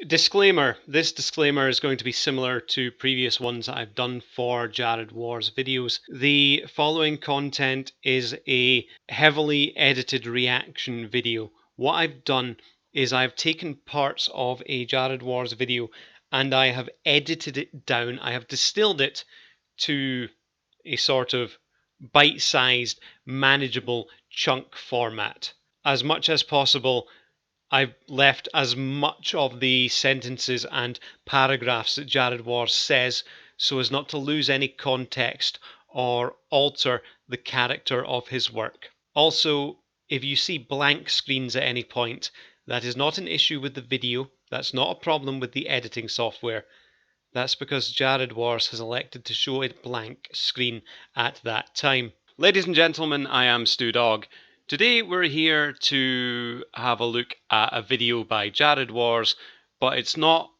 Disclaimer. This disclaimer is going to be similar to previous ones that I've done for Jared Wars videos. The following content is a heavily edited reaction video. What I've done is I've taken parts of a Jared Wars video and I have edited it down. I have distilled it to a sort of bite-sized, manageable chunk format. As much as possible, I've left as much of the sentences and paragraphs that Jared Wars says so as not to lose any context or alter the character of his work. Also, if you see blank screens at any point, that is not an issue with the video, that's not a problem with the editing software. That's because Jared Wars has elected to show a blank screen at that time. Ladies and gentlemen, I am StooDogg. Today we're here to have a look at a video by Jared Wars, but he's not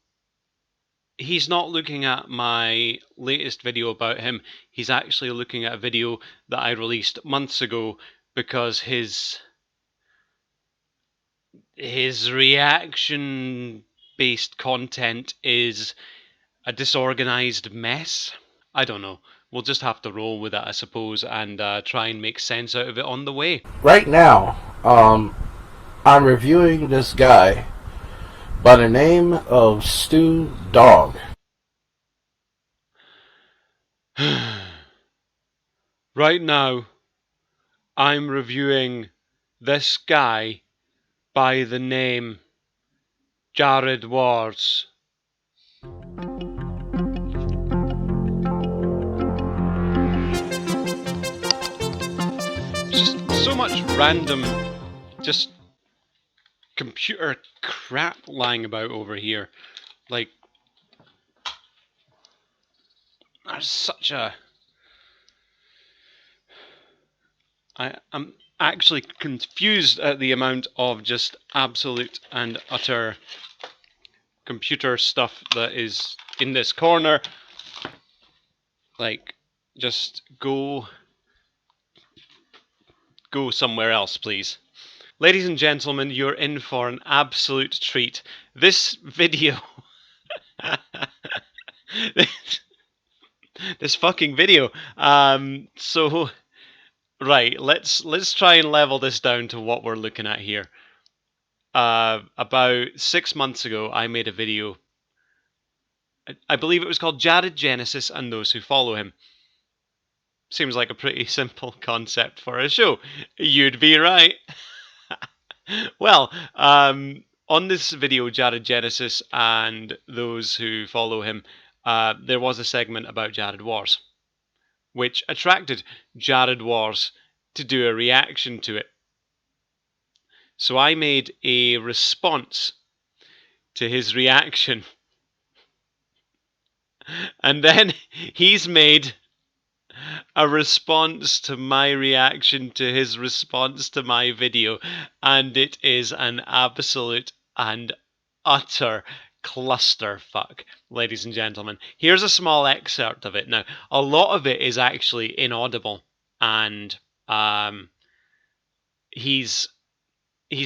looking at my latest video about him. He's actually looking at a video that I released months ago because his reaction-based content is a disorganized mess. I don't know. We'll just have to roll with it, I suppose, and try and make sense out of it on the way. Right now, I'm reviewing this guy by the name of StooDogg. Right now, I'm reviewing this guy by the name Jared Wars. Just so much random, just computer crap lying about over here. Like, there's such a... I'm actually confused at the amount of just absolute and utter computer stuff that is in this corner. Like, just go somewhere else, please. Ladies and gentlemen, you're in for an absolute treat. This video... this fucking video. So... Right, let's try and level this down to what we're looking at here. About 6 months ago, I made a video. I believe it was called Jared Genesis and Those Who Follow Him. Seems like a pretty simple concept for a show. You'd be right. Well, on this video, Jared Genesis and Those Who Follow Him, there was a segment about Jared Wars, which attracted Jared Wars to do a reaction to it. So I made a response to his reaction. And then he's made a response to my reaction to his response to my video. And it is an absolute and utter clusterfuck, ladies and gentlemen. Here's a small excerpt of it. Now, a lot of it is actually inaudible, and he's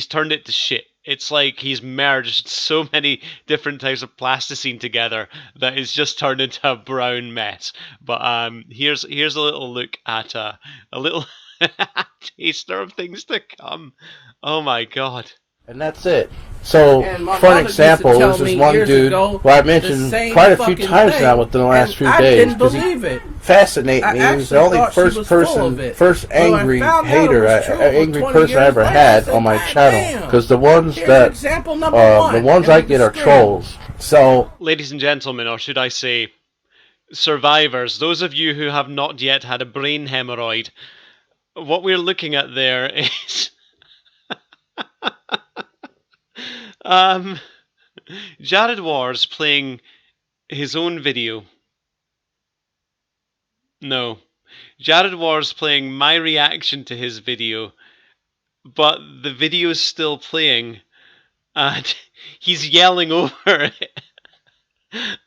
turned it to shit. It's like he's merged so many different types of plasticine together that it's just turned into a brown mess. But here's a little look at a little taster of things to come. Oh my god. And that's it. So, for an example, there's this one dude who I mentioned quite a few times now within the last few days because he fascinates me. He was the only first angry hater, angry person I ever had on my channel. Because the ones the ones I get are trolls. So, ladies and gentlemen, or should I say, survivors, those of you who have not yet had a brain hemorrhoid, what we're looking at there is... Jared Wars playing his own video. No. Jared Wars playing my reaction to his video, but the video's still playing, and he's yelling over it.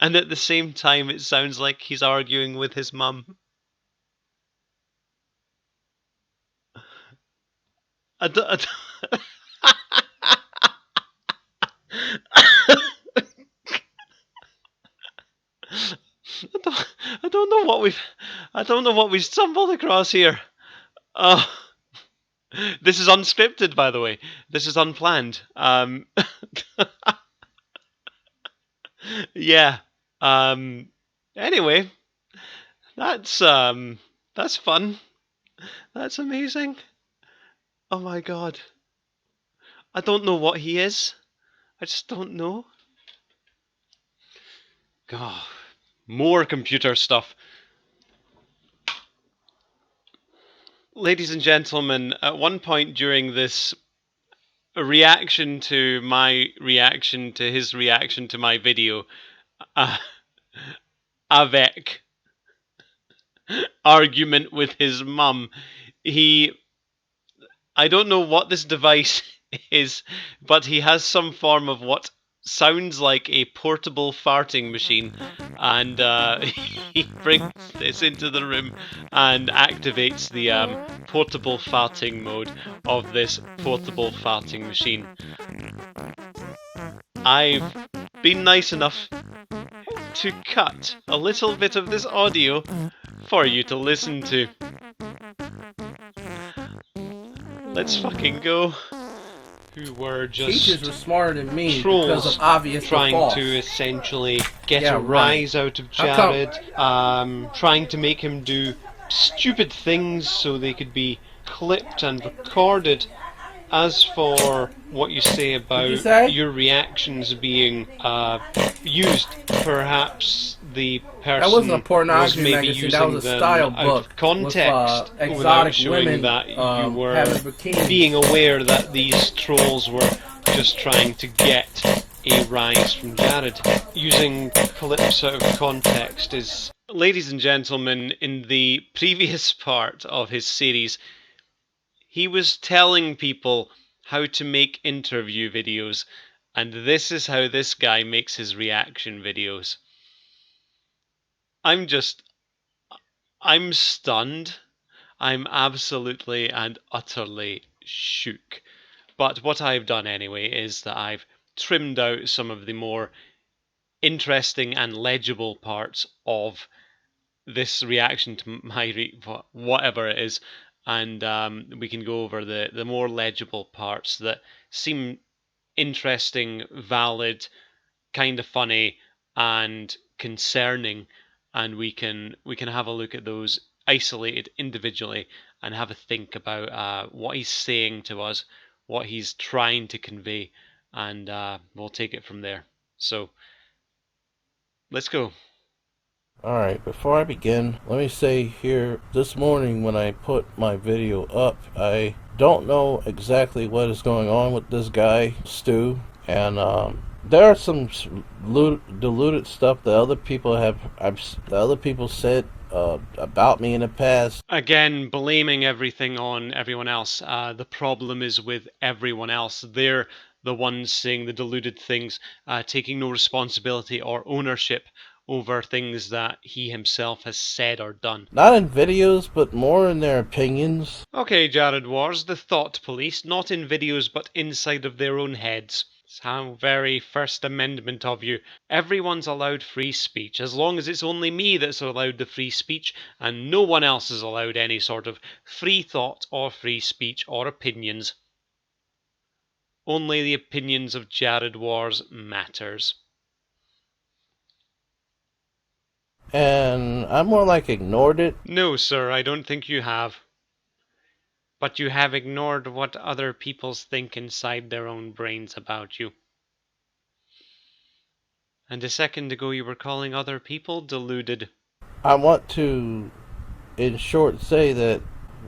And at the same time, it sounds like he's arguing with his mum. I don't know what we've stumbled across here. Oh, this is unscripted, by the way. This is unplanned. Yeah. Anyway, that's fun. That's amazing. Oh my god. I don't know what he is. I just don't know. God, more computer stuff. Ladies and gentlemen, at one point during this reaction to my reaction to his reaction to my video, avec argument with his mum, I don't know what this device is, but he has some form of what sounds like a portable farting machine, and he brings this into the room and activates the portable farting mode of this portable farting machine. I've been nice enough to cut a little bit of this audio for you to listen to. Let's fucking go. Who were just teachers were smarter than me trolls because of obvious trying to essentially get a rise out of Jared, trying to make him do stupid things so they could be clipped and recorded. As for what you say about your reactions being used, perhaps the person that wasn't a pornography was maybe magazine, using that was a style them book out of context with, without showing women, that you were being aware that these trolls were just trying to get a rise from Jared. Using clips out of context is... Ladies and gentlemen, in the previous part of his series, he was telling people how to make interview videos, and this is how this guy makes his reaction videos. I'm stunned. I'm absolutely and utterly shook. But what I've done anyway is that I've trimmed out some of the more interesting and legible parts of this reaction to my whatever it is, and we can go over the more legible parts that seem interesting, valid, kind of funny, and concerning, and we can have a look at those isolated individually and have a think about what he's saying to us, what he's trying to convey, and we'll take it from there. So let's go. Alright, before I begin, let me say here, this morning when I put my video up, I don't know exactly what is going on with this guy, Stu, and there are some diluted stuff that other people said about me in the past. Again, blaming everything on everyone else. The problem is with everyone else. They're the ones saying the deluded things, taking no responsibility or ownership over things that he himself has said or done. Not in videos, but more in their opinions. Okay, Jared Wars, the thought police, not in videos but inside of their own heads. How very First Amendment of you. Everyone's allowed free speech, as long as it's only me that's allowed the free speech, and no one else is allowed any sort of free thought or free speech or opinions. Only the opinions of Jared Wars matters. And I more like ignored it. No, sir, I don't think you have. But you have ignored what other people think inside their own brains about you. And a second ago you were calling other people deluded. I want to, in short, say that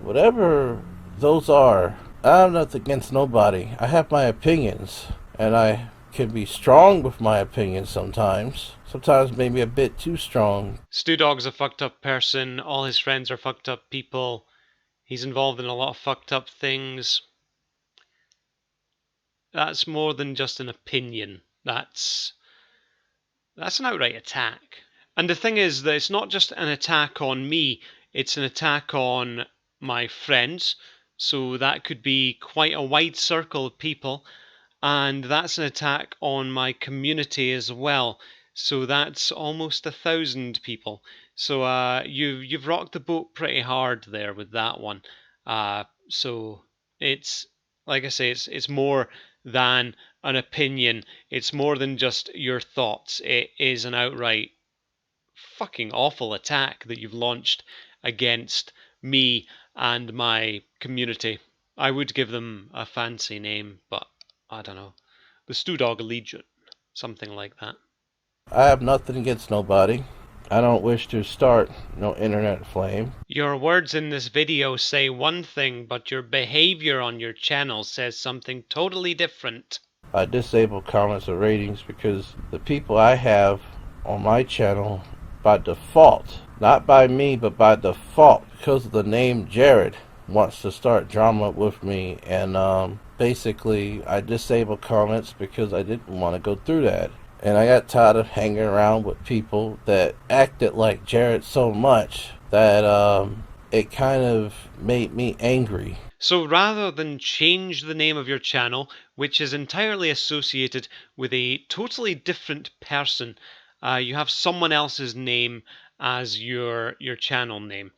whatever those are, I have nothing against nobody. I have my opinions, and I can be strong with my opinions sometimes. Sometimes maybe a bit too strong. StooDogg's a fucked up person. All his friends are fucked up people. He's involved in a lot of fucked up things. That's more than just an opinion. That's an outright attack. And the thing is that it's not just an attack on me, it's an attack on my friends. So that could be quite a wide circle of people. And that's an attack on my community as well. So that's almost 1,000 people. So you've rocked the boat pretty hard there with that one. So it's like I say, it's more than an opinion. It's more than just your thoughts. It is an outright fucking awful attack that you've launched against me and my community. I would give them a fancy name, but I don't know. The StooDogg Legion, something like that. I have nothing against nobody. I don't wish to start no internet flame. Your words in this video say one thing, but your behavior on your channel says something totally different. I disable comments or ratings because the people I have on my channel by default, not by me, but by default, because of the name Jared, wants to start drama with me, and basically I disable comments because I didn't want to go through that. And I got tired of hanging around with people that acted like Jared so much that it kind of made me angry. So rather than change the name of your channel, which is entirely associated with a totally different person, you have someone else's name as your channel name.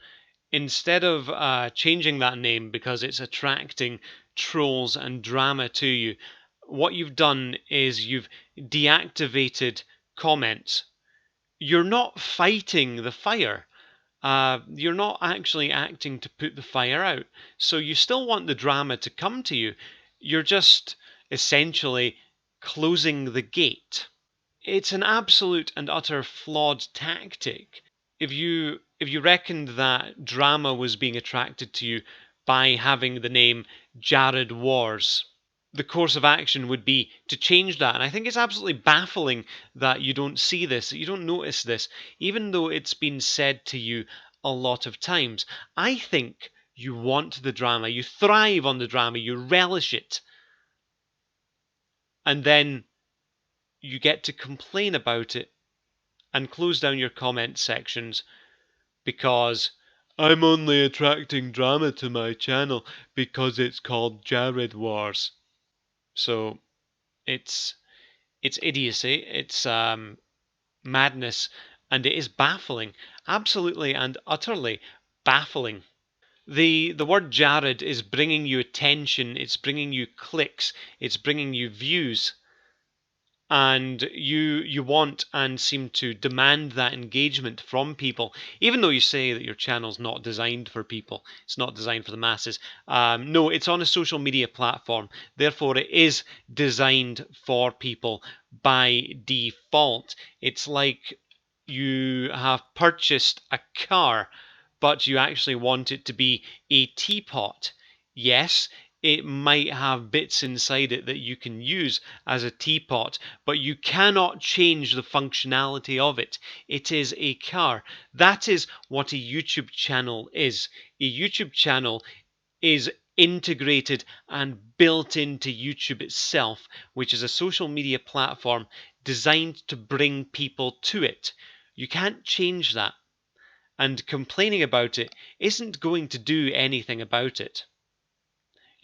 Instead of changing that name because it's attracting trolls and drama to you, what you've done is you've deactivated comments. You're not fighting the fire. You're not actually acting to put the fire out. So you still want the drama to come to you. You're just essentially closing the gate. It's an absolute and utter flawed tactic. If you reckoned that drama was being attracted to you by having the name Jared Wars, the course of action would be to change that. And I think it's absolutely baffling that you don't see this, that you don't notice this, even though it's been said to you a lot of times. I think you want the drama, you thrive on the drama, you relish it. And then you get to complain about it and close down your comment sections because I'm only attracting drama to my channel because it's called Jared Wars. So it's idiocy, it's madness, and it is baffling, absolutely and utterly baffling. The word Jared is bringing you attention, it's bringing you clicks, it's bringing you views. And you want and seem to demand that engagement from people, even though you say that your channel's not designed for people, it's not designed for the masses. No, it's on a social media platform, therefore it is designed for people by default. It's like you have purchased a car, but you actually want it to be a teapot. Yes, it might have bits inside it that you can use as a teapot, but you cannot change the functionality of it. It is a car. That is what a YouTube channel is. A YouTube channel is integrated and built into YouTube itself, which is a social media platform designed to bring people to it. You can't change that. And complaining about it isn't going to do anything about it.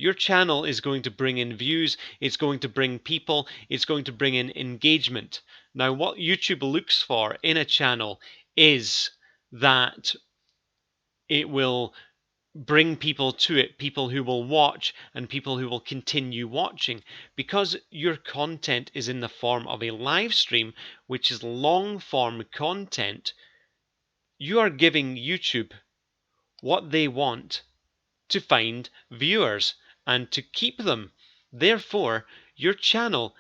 Your channel is going to bring in views, it's going to bring people, it's going to bring in engagement. Now, what YouTube looks for in a channel is that it will bring people to it, people who will watch and people who will continue watching. Because your content is in the form of a live stream, which is long form content, you are giving YouTube what they want to find viewers and to keep them. Therefore, your channel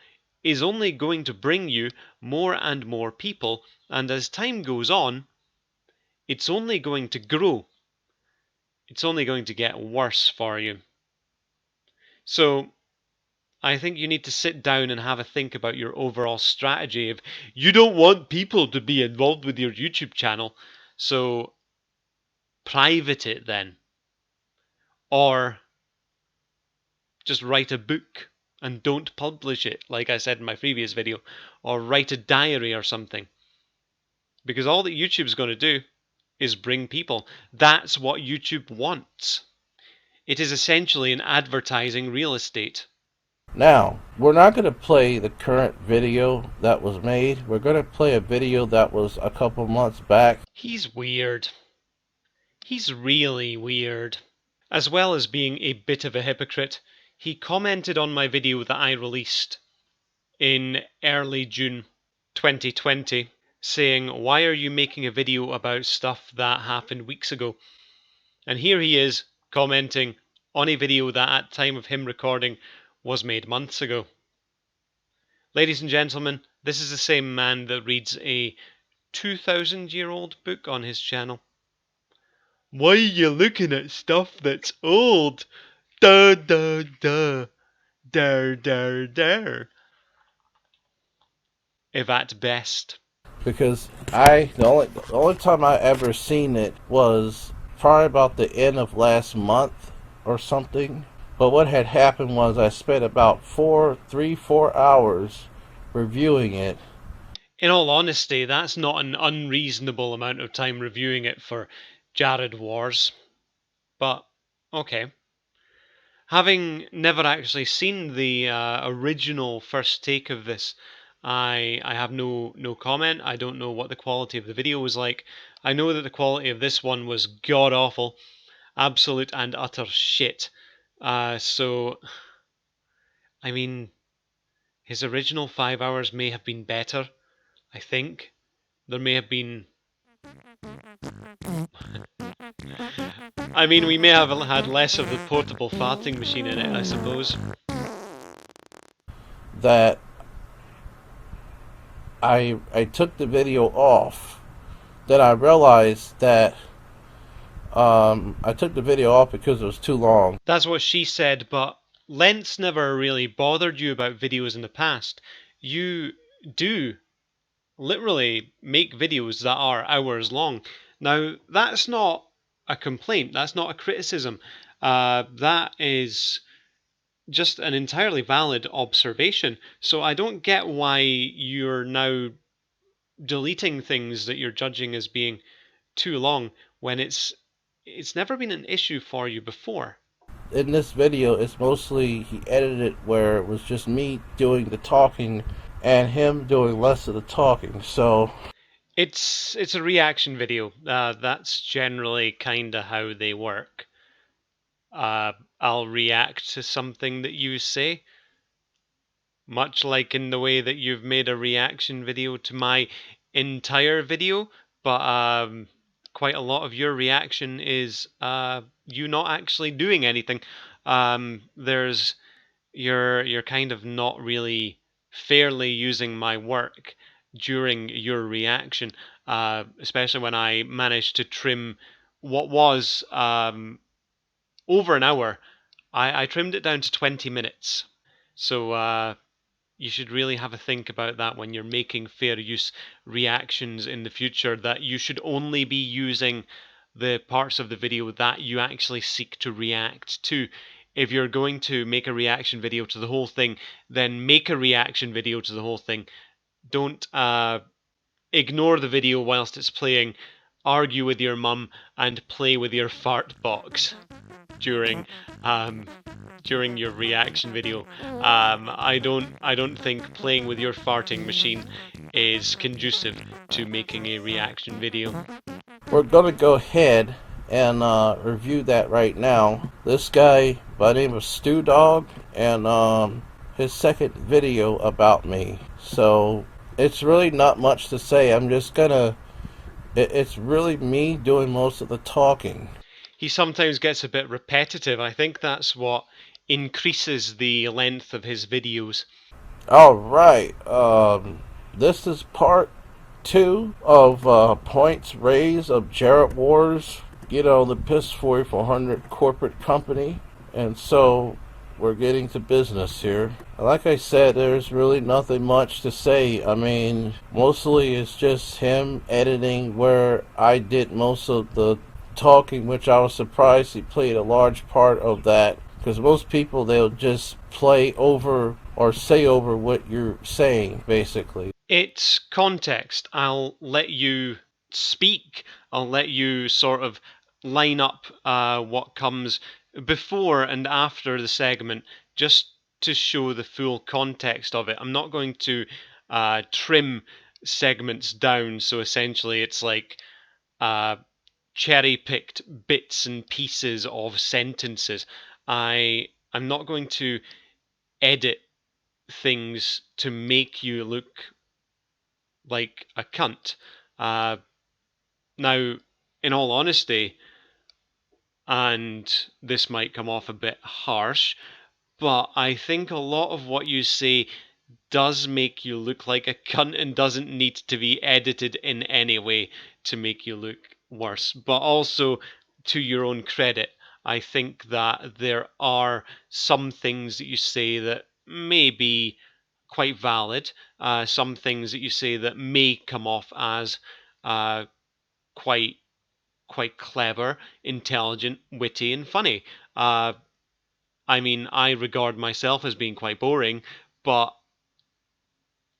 is only going to bring you more and more people, and as time goes on, it's only going to grow. It's only going to get worse for you. So, I think you need to sit down and have a think about your overall strategy. If you don't want people to be involved with your YouTube channel, so private it then. Or just write a book and don't publish it, like I said in my previous video, or write a diary or something. Because all that YouTube's going to do is bring people. That's what YouTube wants. It is essentially an advertising real estate. Now, we're not going to play the current video that was made. We're going to play a video that was a couple months back. He's weird. He's really weird. As well as being a bit of a hypocrite, he commented on my video that I released in early June 2020, saying, "Why are you making a video about stuff that happened weeks ago?" And here he is commenting on a video that at time of him recording was made months ago. Ladies and gentlemen, this is the same man that reads a 2,000-year-old book on his channel. Why are you looking at stuff that's old? Duh, duh, duh. Dar, dar, dar. If at best. Because the only time I ever seen it was probably about the end of last month or something. But what had happened was I spent about 4 hours reviewing it. In all honesty, that's not an unreasonable amount of time reviewing it for Jared Wars. But, okay. Having never actually seen the original first take of this, I have no comment. I don't know what the quality of the video was like. I know that the quality of this one was god-awful. Absolute and utter shit. So, I mean, his original 5 hours may have been better, I think. There may have been... I mean, we may have had less of the portable farting machine in it, I suppose. That I took the video off. Then I realized that I took the video off because it was too long. That's what she said, but length's never really bothered you about videos in the past. You do literally make videos that are hours long. Now, that's not a complaint, that's not a criticism. That is just an entirely valid observation. So I don't get why you're now deleting things that you're judging as being too long when it's never been an issue for you before. In this video, it's mostly he edited it where it was just me doing the talking and him doing less of the talking. So it's a reaction video. That's generally kind of how they work. I'll react to something that you say, much like in the way that you've made a reaction video to my entire video, but quite a lot of your reaction is you not actually doing anything. You're kind of not really fairly using my work during your reaction, especially when I managed to trim what was over an hour. I trimmed it down to 20 minutes. So you should really have a think about that when you're making fair use reactions in the future, that you should only be using the parts of the video that you actually seek to react to. If you're going to make a reaction video to the whole thing, then make a reaction video to the whole thing. Don't ignore the video whilst it's playing, argue with your mum, and play with your fart box during your reaction video. I don't think playing with your farting machine is conducive to making a reaction video. We're gonna go ahead and review that right now. This guy by the name of StooDogg, and his second video about me. So it's really not much to say. I'm just gonna... It's really me doing most of the talking. He sometimes gets a bit repetitive. I think that's what increases the length of his videos. Alright, this is part 2 of points raised of Jared Wars, the PISS 4400 corporate company. And so we're getting to business here. Like I said, there's really nothing much to say. I mean, mostly it's just him editing where I did most of the talking, which I was surprised he played a large part of that, because most people, they'll just play over or say over what you're saying, basically. It's context. I'll let you speak. I'll let you sort of line up what comes before and after the segment, just to show the full context of it. I'm not going to trim segments down, so essentially it's like cherry-picked bits and pieces of sentences. I'm not going to edit things to make you look like a cunt. Now, in all honesty, and this might come off a bit harsh, but I think a lot of what you say does make you look like a cunt and doesn't need to be edited in any way to make you look worse. But also, to your own credit, I think that there are some things that you say that may be quite valid, some things that you say that may come off as quite clever, intelligent, witty, and funny. I mean, I regard myself as being quite boring, but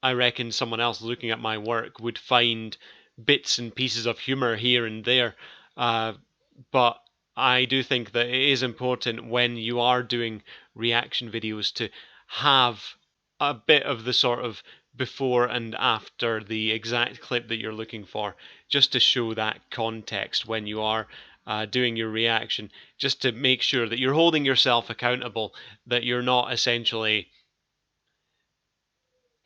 I reckon someone else looking at my work would find bits and pieces of humor here and there. But I do think that it is important when you are doing reaction videos to have a bit of the sort of before and after the exact clip that you're looking for, just to show that context when you are doing your reaction, just to make sure that you're holding yourself accountable, that you're not essentially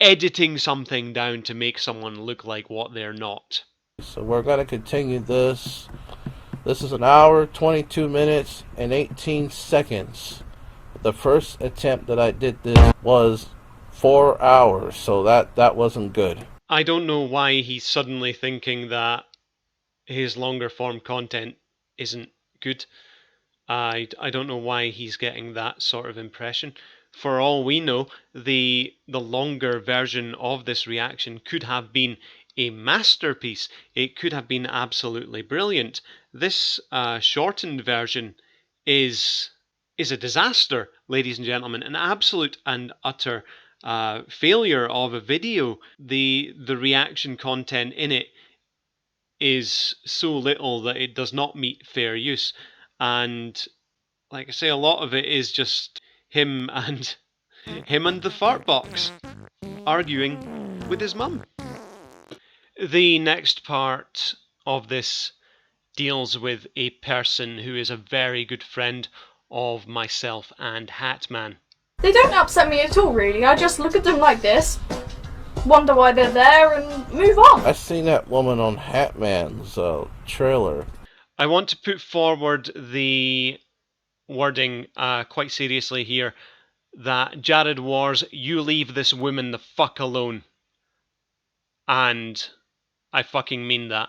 editing something down to make someone look like what they're not. So we're going to continue this. This is an hour, 22 minutes, and 18 seconds. The first attempt that I did this was 4 hours, so that wasn't good. I don't know why he's suddenly thinking that his longer form content isn't good. I don't know why he's getting that sort of impression. For all we know, the longer version of this reaction could have been a masterpiece. It could have been absolutely brilliant. This shortened version is a disaster, ladies and gentlemen, an absolute and utter failure of a video. The reaction content in it is so little that it does not meet fair use, and like I say, a lot of it is just him and the fart box arguing with his mum. The next part of this deals with a person who is a very good friend of myself and Hatman. They don't upset me at all, really. I just look at them like this, wonder why they're there, and move on. I seen that woman on Hatman's trailer. I want to put forward the wording quite seriously here, that Jared Wars, you leave this woman the fuck alone. And I fucking mean that.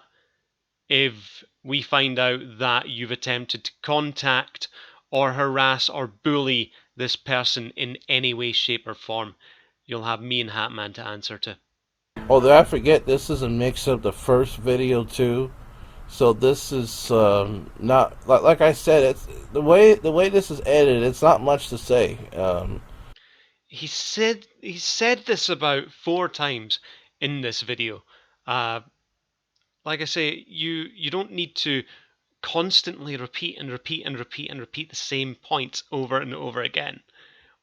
If we find out that you've attempted to contact or harass or bully this person in any way, shape or form, you'll have me and Hatman to answer to. Oh, did I forget, this is a mix of the first video too. So this is not like I said. It's the way this is edited. It's not much to say. He said this about 4 times in this video. Like I say, you don't need to constantly repeat the same points over and over again.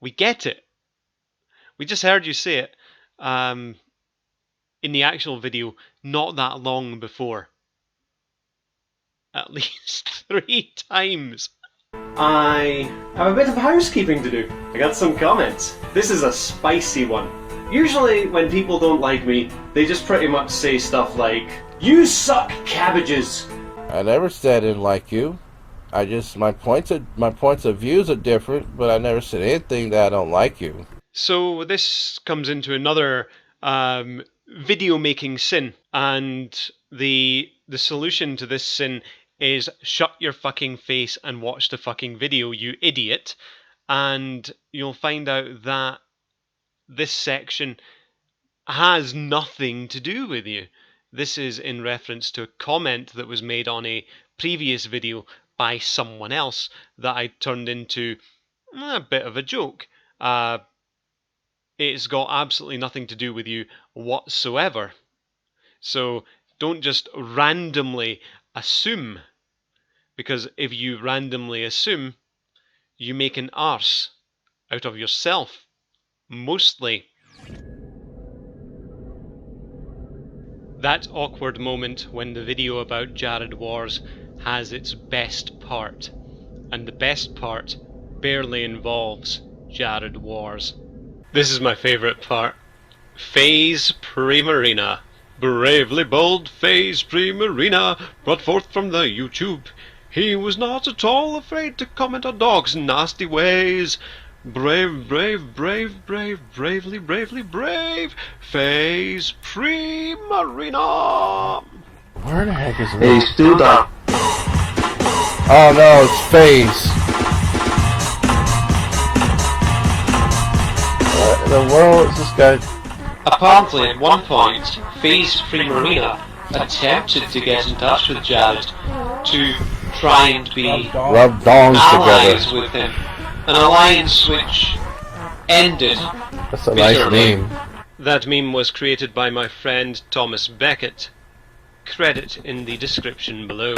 We get it. We just heard you say it in the actual video not that long before. At least 3 times. I have a bit of housekeeping to do. I got some comments. This is a spicy one. Usually when people don't like me, they just pretty much say stuff like, "You suck cabbages." I never said I didn't like you. I just my points of views are different, but I never said anything that I don't like you. So this comes into another video making sin, and the solution to this sin is shut your fucking face and watch the fucking video, you idiot. And you'll find out that this section has nothing to do with you. This is in reference to a comment that was made on a previous video by someone else that I turned into a bit of a joke. It's got absolutely nothing to do with you whatsoever. So don't just randomly assume, because if you randomly assume, you make an arse out of yourself. mostly. That awkward moment when the video about Jared Wars has its best part, and the best part barely involves Jared Wars. This is my favourite part. FaZe Primarina. Bravely bold FaZe Primarina, brought forth from the YouTube. He was not at all afraid to comment on dogs' nasty ways. Brave, brave, brave, brave, bravely, bravely, brave, FaZe Primarina. Where the heck is it? Hey, StooDogg. Oh no, it's FaZe. What in the world is this guy? Apparently, at one point, FaZe Primarina attempted to get in touch with Jared to try and be Rub dongs allies together. with him. An alliance which ended That's a nice bitterly. name. That meme was created by my friend Thomas Beckett. Credit in the description below.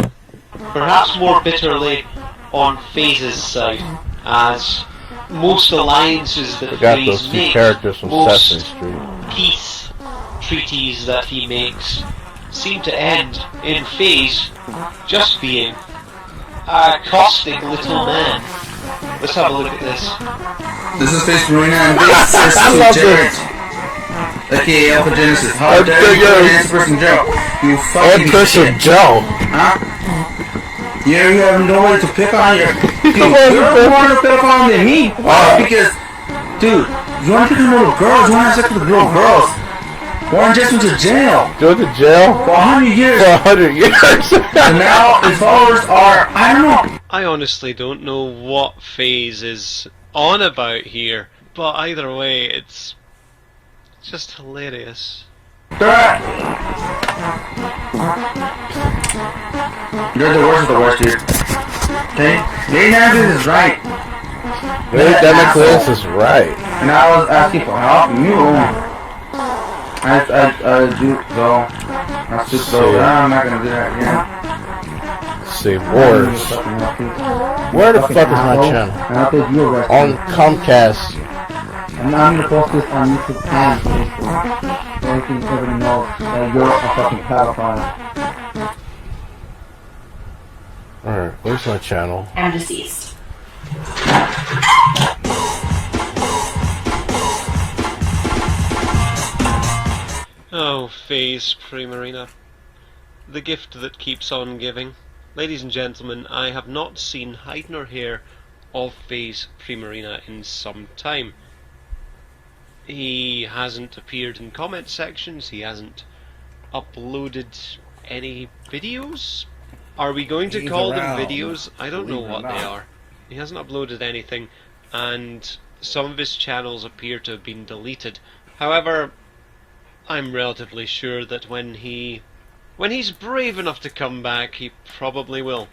Perhaps more bitterly on FaZe's side, as most alliances that We got those FaZe two makes, characters from most Sesame Street. peace treaties that he makes seem to end in FaZe just being a caustic little man. Let's have a look at this. This is FaZe Primarina and this is Jared. Okay, Alpha Genesis. How dare you answer person Joe? You fucking shit. Joe. Huh? You have no way to pick on your... Dude, you're more to pick on than me. Why? Because, dude, you want to pick on little girls, you want to have sex with little girls. Warren just went to jail. Go to jail? For 100 years. For 100 years. And now his followers are, I don't know. I honestly don't know what FaZe is on about here, but either way, it's just hilarious. You're the worst of the worst, dude. Okay? Lane Andrews is right. Really, Democles is right. And I was asking for help, and you I do, though. I should go. I'm not gonna do that again. Let's see, Wars. Where the fuck is my channel? And I'll take you arrested. On Comcast. And I'm gonna post this on YouTube and Facebook. So you can everybody know that you're a fucking pedophile. Alright, where's my channel? I'm deceased. Oh, FaZe Primarina. The gift that keeps on giving. Ladies and gentlemen, I have not seen hide nor hair of FaZe Primarina in some time. He hasn't appeared in comment sections, he hasn't uploaded any videos? Are we going to call them videos? I don't know what they are. He hasn't uploaded anything, and some of his channels appear to have been deleted. However, I'm relatively sure that when he's brave enough to come back, he probably will.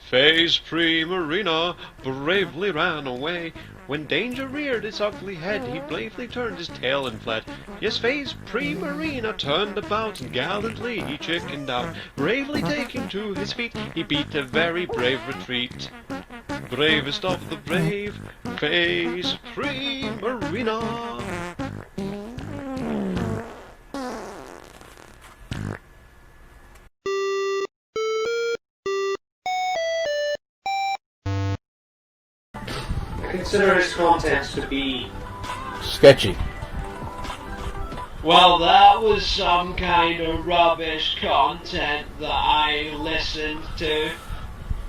FaZe Primarina bravely ran away. When danger reared its ugly head, he bravely turned his tail and fled. Yes, FaZe Primarina turned about, and gallantly he chickened out. Bravely taking to his feet, he beat a very brave retreat. Bravest of the brave, FaZe Primarina. I consider his content to be Sketchy. well, that was some kind of rubbish content that I listened to.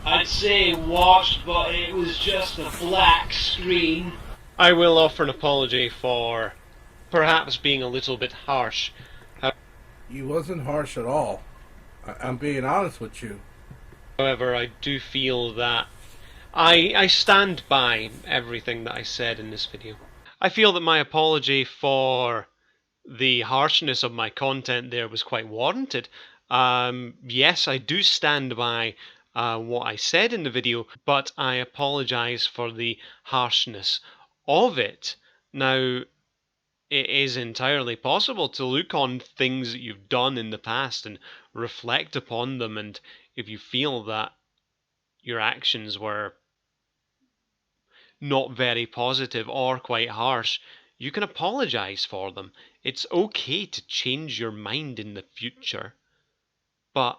I'd say watched, but it was just a black screen. I will offer an apology for perhaps being a little bit harsh. You wasn't harsh at all. I'm being honest with you. However, I do feel that I stand by everything that I said in this video. I feel that my apology for the harshness of my content there was quite warranted. Yes, I do stand by what I said in the video, but I apologize for the harshness of it. Now, it is entirely possible to look on things that you've done in the past and reflect upon them, and if you feel that your actions were not very positive or quite harsh, you can apologize for them. It's okay to change your mind in the future. But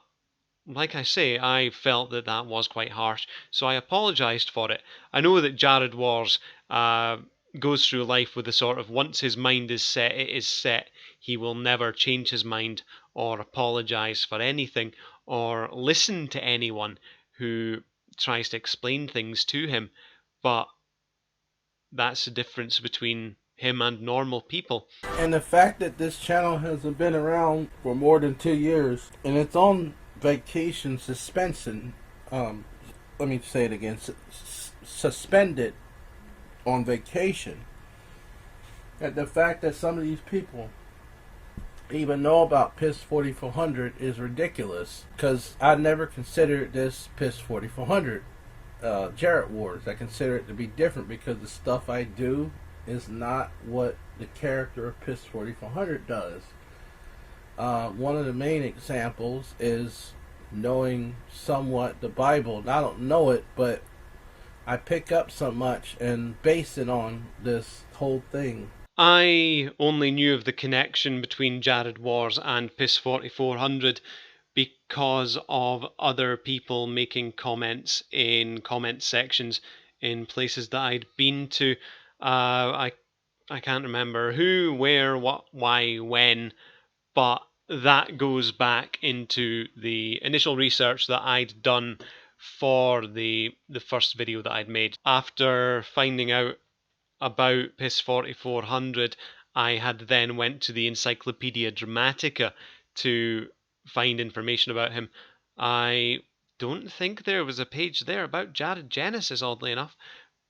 like I say, I felt that that was quite harsh, so I apologized for it. I know that Jared Wars goes through life with the sort of, once his mind is set, it is set. He will never change his mind or apologize for anything or listen to anyone who tries to explain things to him. But that's the difference between him and normal people. And the fact that this channel hasn't been around for more than 2 years, and it's on vacation suspension, let me say it again, suspended on vacation, and the fact that some of these people even know about PIS 4400 is ridiculous, because I never considered this PIS 4400 Jared Wars. I consider it to be different because the stuff I do is not what the character of PIS 4400 does. One of the main examples is knowing somewhat the Bible. And I don't know it, but I pick up so much and base it on this whole thing. I only knew of the connection between Jared Wars and PIS 4400 because of other people making comments in comment sections in places that I'd been to. I can't remember who, where, what, why, when, but that goes back into the initial research that I'd done for the first video that I'd made. After finding out about PIS 4400, I had then went to the Encyclopedia Dramatica to find information about him. I don't think there was a page there about Jared Genesis, oddly enough,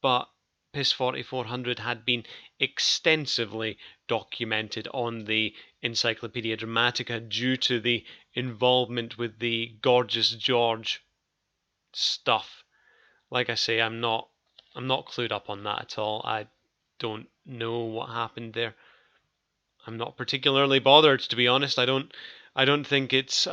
but PIS 4400 had been extensively documented on the Encyclopedia Dramatica due to the involvement with the Gorgeous George stuff. Like I say, I'm not clued up on that at all. I don't know what happened there. I'm not particularly bothered, to be honest. I don't think it's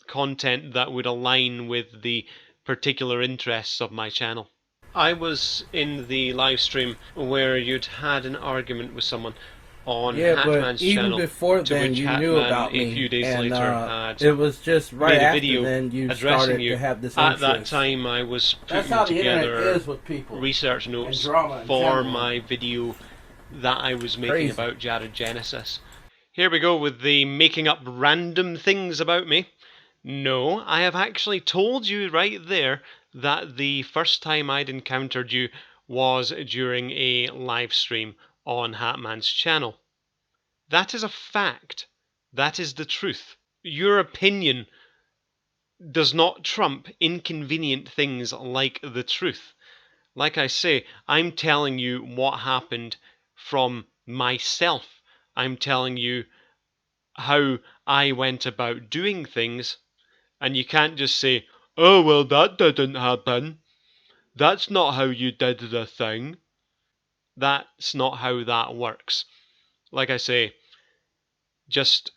content that would align with the particular interests of my channel. I was in the live stream where you'd had an argument with someone on Hatman's channel. Even before then, you knew about me. A few days later, had it was just right made a after video then you addressing started you. to have this At interest. that time, I was That's putting how the internet together is with people. research notes drama in for general. my video that I was making Crazy. about Jared Genesis. Here we go with the making up random things about me. No, I have actually told you right there that the first time I'd encountered you was during a live stream on Hatman's channel. That is a fact. That is the truth. Your opinion does not trump inconvenient things like the truth. Like I say, I'm telling you what happened from myself. I'm telling you how I went about doing things, and you can't just say, "Oh, well, that didn't happen. That's not how you did the thing." That's not how that works. Like I say, just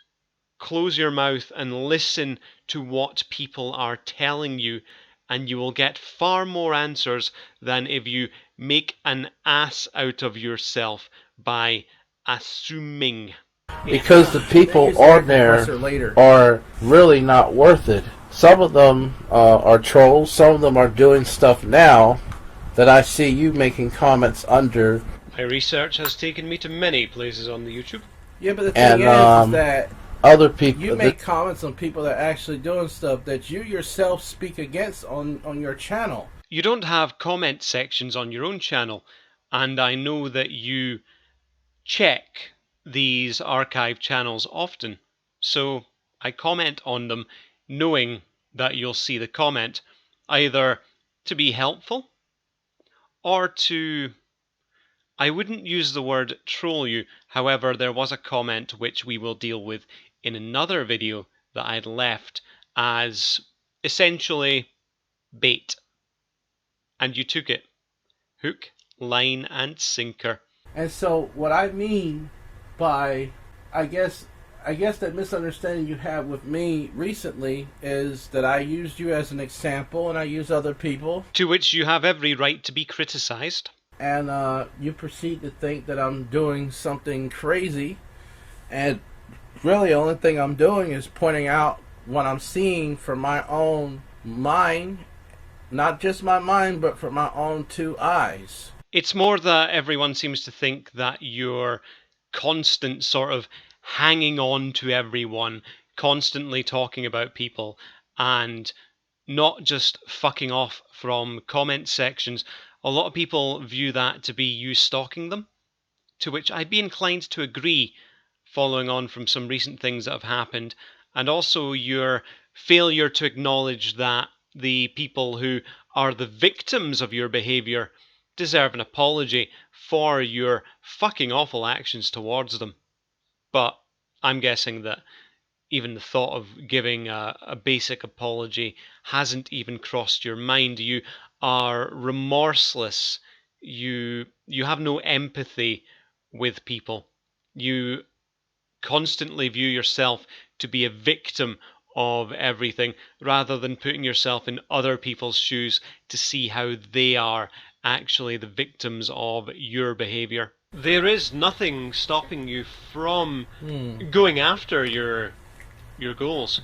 close your mouth and listen to what people are telling you, and you will get far more answers than if you make an ass out of yourself by assuming. Because the people on there are really not worth it. Some of them are trolls. Some of them are doing stuff now that I see you making comments under. My research has taken me to many places on the YouTube. Yeah, but the thing is that other people, you make comments on people that are actually doing stuff that you yourself speak against on your channel. You don't have comment sections on your own channel, and I know that you check these archive channels often, so I comment on them knowing that you'll see the comment, either to be helpful or to, I wouldn't use the word troll you. However, there was a comment which we will deal with in another video that I'd left as essentially bait, and you took it hook, line and sinker. And so what I mean by, I guess that misunderstanding you have with me recently is that I used you as an example and I use other people. To which you have every right to be criticised. and you proceed to think that I'm doing something crazy, and really the only thing I'm doing is pointing out what I'm seeing from my own mind, not just my mind, but from my own two eyes. It's more that everyone seems to think that you're constant sort of hanging on to everyone, constantly talking about people, and not just fucking off from comment sections. A lot of people view that to be you stalking them, to which I'd be inclined to agree, following on from some recent things that have happened, and also your failure to acknowledge that the people who are the victims of your behaviour deserve an apology for your fucking awful actions towards them. But I'm guessing that even the thought of giving a basic apology hasn't even crossed your mind. You are remorseless. You have no empathy with people. You constantly view yourself to be a victim of everything rather than putting yourself in other people's shoes to see how they are actually the victims of your behavior. There is nothing stopping you from going after your goals.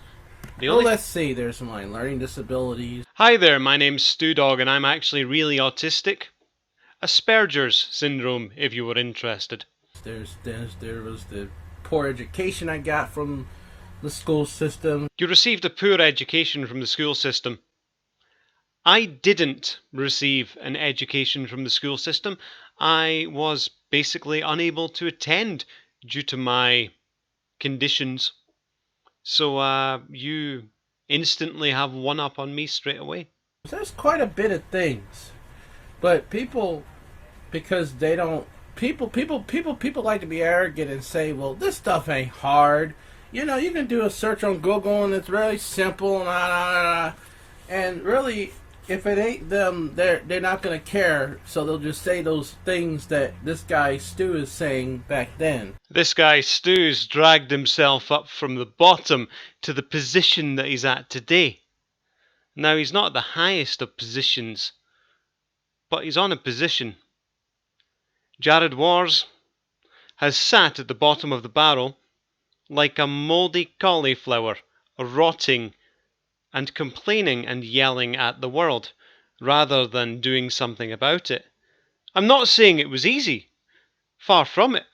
Well, let's see. There's my learning disabilities. Hi there, my name's StooDogg, and I'm actually really autistic. Asperger's syndrome, if you were interested. There was the poor education I got from the school system. You received a poor education from the school system. I didn't receive an education from the school system. I was basically unable to attend due to my conditions. So you instantly have one up on me straight away. There's quite a bit of things, but people, because they don't, people like to be arrogant and say, well, this stuff ain't hard. You know, you can do a search on Google and it's really simple, and really, if it ain't them, they're not gonna care. So they'll just say those things that this guy Stu is saying back then. This guy Stu's dragged himself up from the bottom to the position that he's at today. Now, he's not the highest of positions, but he's on a position. Jared Wars has sat at the bottom of the barrel like a mouldy cauliflower, rotting and complaining and yelling at the world, rather than doing something about it. I'm not saying it was easy. Far from it.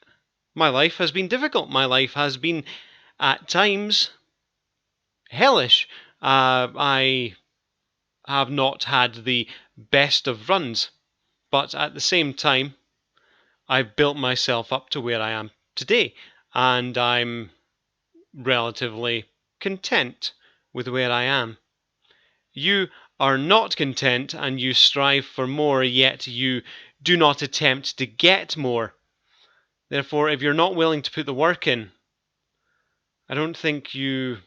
My life has been difficult. My life has been, at times, hellish. I have not had the best of runs, but at the same time, I've built myself up to where I am today, and I'm relatively content with where I am. You are not content, and you strive for more, yet you do not attempt to get more. Therefore, if you're not willing to put the work in, I don't think you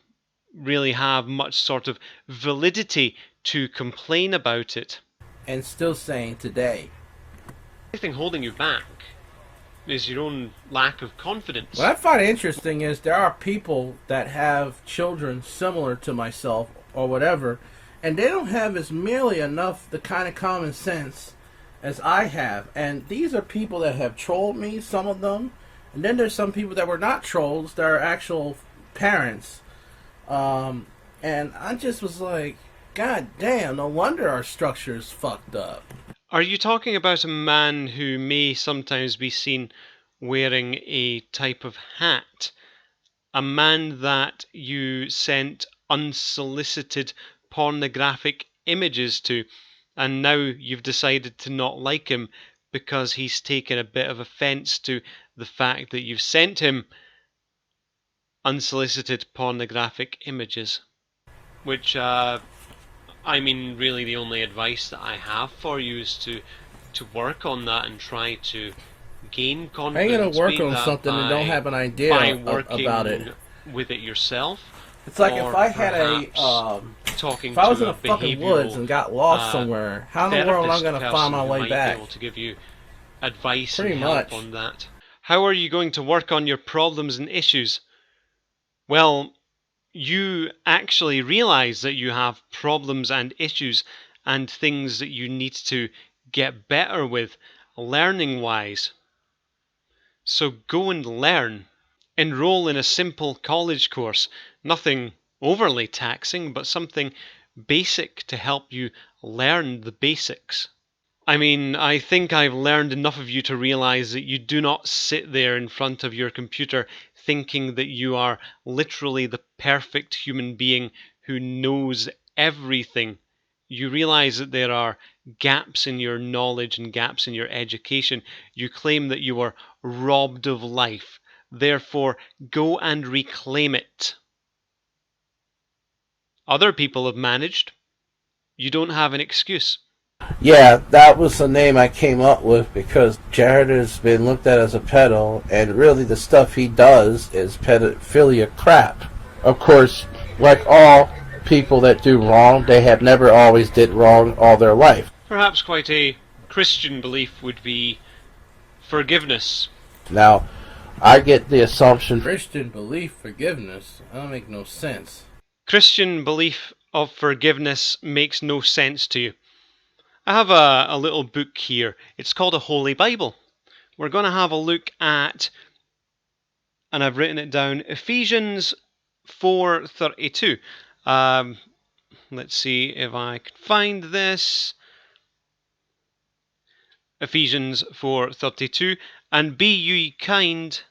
really have much sort of validity to complain about it. And still saying today, The only thing holding you back is your own lack of confidence. What I find interesting is there are people that have children similar to myself or whatever, and they don't have as merely enough the kind of common sense as I have. And these are people that have trolled me, some of them, and then there's some people that were not trolls, that are actual parents. And I just was like, God damn, no wonder our structure is fucked up. Are you talking about a man who may sometimes be seen wearing a type of hat? A man that you sent unsolicited pornographic images to, and now you've decided to not like him because he's taken a bit of offence to the fact that you've sent him unsolicited pornographic images? Which, I mean, really the only advice that I have for you is to work on that and try to gain confidence. I'm going to work on something and don't have an idea about it. With it yourself. It's like if I had if I was in the fucking woods and got lost somewhere, how in the world am I going to find my way back? Be able to give you advice Pretty and help much on that. How are you going to work on your problems and issues? Well, you actually realize that you have problems and issues and things that you need to get better with, learning-wise. So go and learn. Enroll in a simple college course, nothing overly taxing, but something basic to help you learn the basics. I mean, I think I've learned enough of you to realize that you do not sit there in front of your computer thinking that you are literally the perfect human being who knows everything. You realize that there are gaps in your knowledge and gaps in your education. You claim that you were robbed of life. Therefore, go and reclaim it. Other people have managed. You don't have an excuse. Yeah, that was the name I came up with because Jared has been looked at as a pedo, and really the stuff he does is pedophilia crap. Of course, like all people that do wrong, they have never always did wrong all their life. Perhaps quite a Christian belief would be forgiveness. Now, I get the assumption... Christian belief, forgiveness? That don't make no sense. Christian belief of forgiveness makes no sense to you. I have a little book here. It's called a Holy Bible. We're going to have a look at, and I've written it down, Ephesians 4:32. Let's see if I can find this. Ephesians 4:32. And be ye kind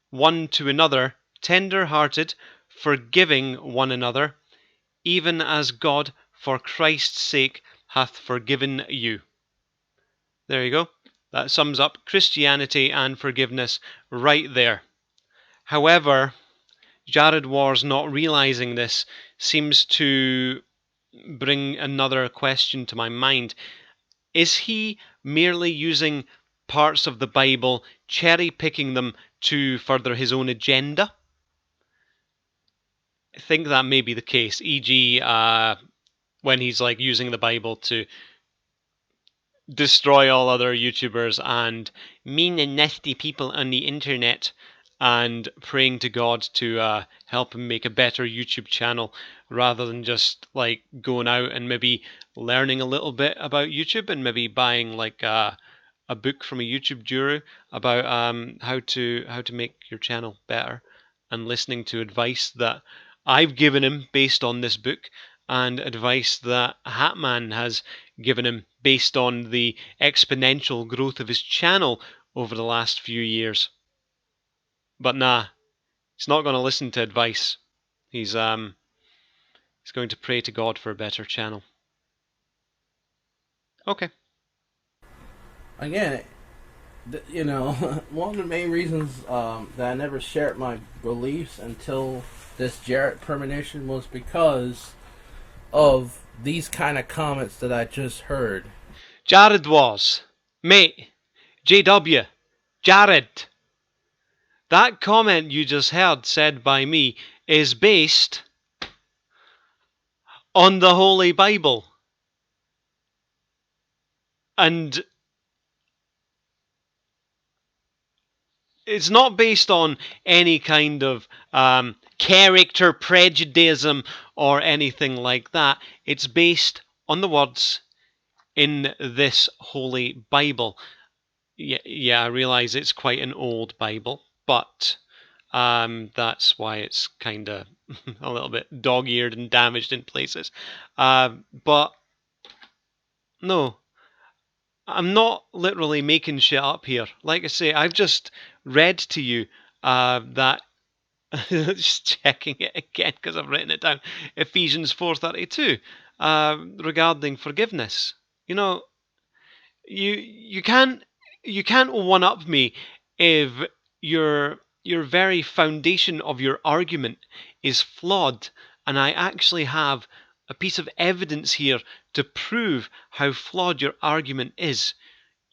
one to another, tender-hearted, forgiving one another, even as God for Christ's sake hath forgiven you. There you go. That sums up Christianity and forgiveness right there. However, Jared Wars not realizing this seems to bring another question to my mind. Is he merely using parts of the Bible, cherry-picking them to further his own agenda? I think that may be the case, e.g., when he's like using the Bible to destroy all other YouTubers and mean and nasty people on the internet, and praying to God to help him make a better YouTube channel, rather than just like going out and maybe learning a little bit about YouTube and maybe buying like a book from a YouTube guru about how to make your channel better, and listening to advice that I've given him based on this book, and advice that Hatman has given him based on the exponential growth of his channel over the last few years. But nah, he's not going to listen to advice. He's going to pray to God for a better channel. Okay. Again, you know, one of the main reasons that I never shared my beliefs until this Jarrett premonition was because of these kind of comments that I just heard. Jared was, mate, JW, Jared. That comment you just heard said by me is based on the Holy Bible. And it's not based on any kind of character prejudice or anything like that. It's based on the words in this Holy Bible. Yeah, I realize it's quite an old Bible, but that's why it's kind of a little bit dog-eared and damaged in places. But no, I'm not literally making shit up here. Like I say, I've just read to you that, just checking it again because I've written it down, Ephesians 4:32, regarding forgiveness. You know, you can't one-up me if your very foundation of your argument is flawed, and I actually have a piece of evidence here to prove how flawed your argument is.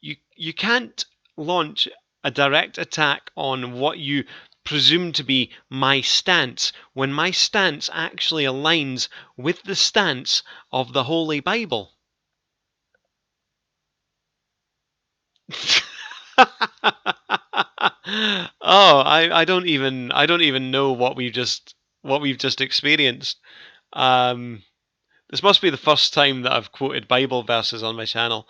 You can't launch a direct attack on what you presume to be my stance when my stance actually aligns with the stance of the Holy Bible. Oh, I don't even know what we've just experienced. This must be the first time that I've quoted Bible verses on my channel.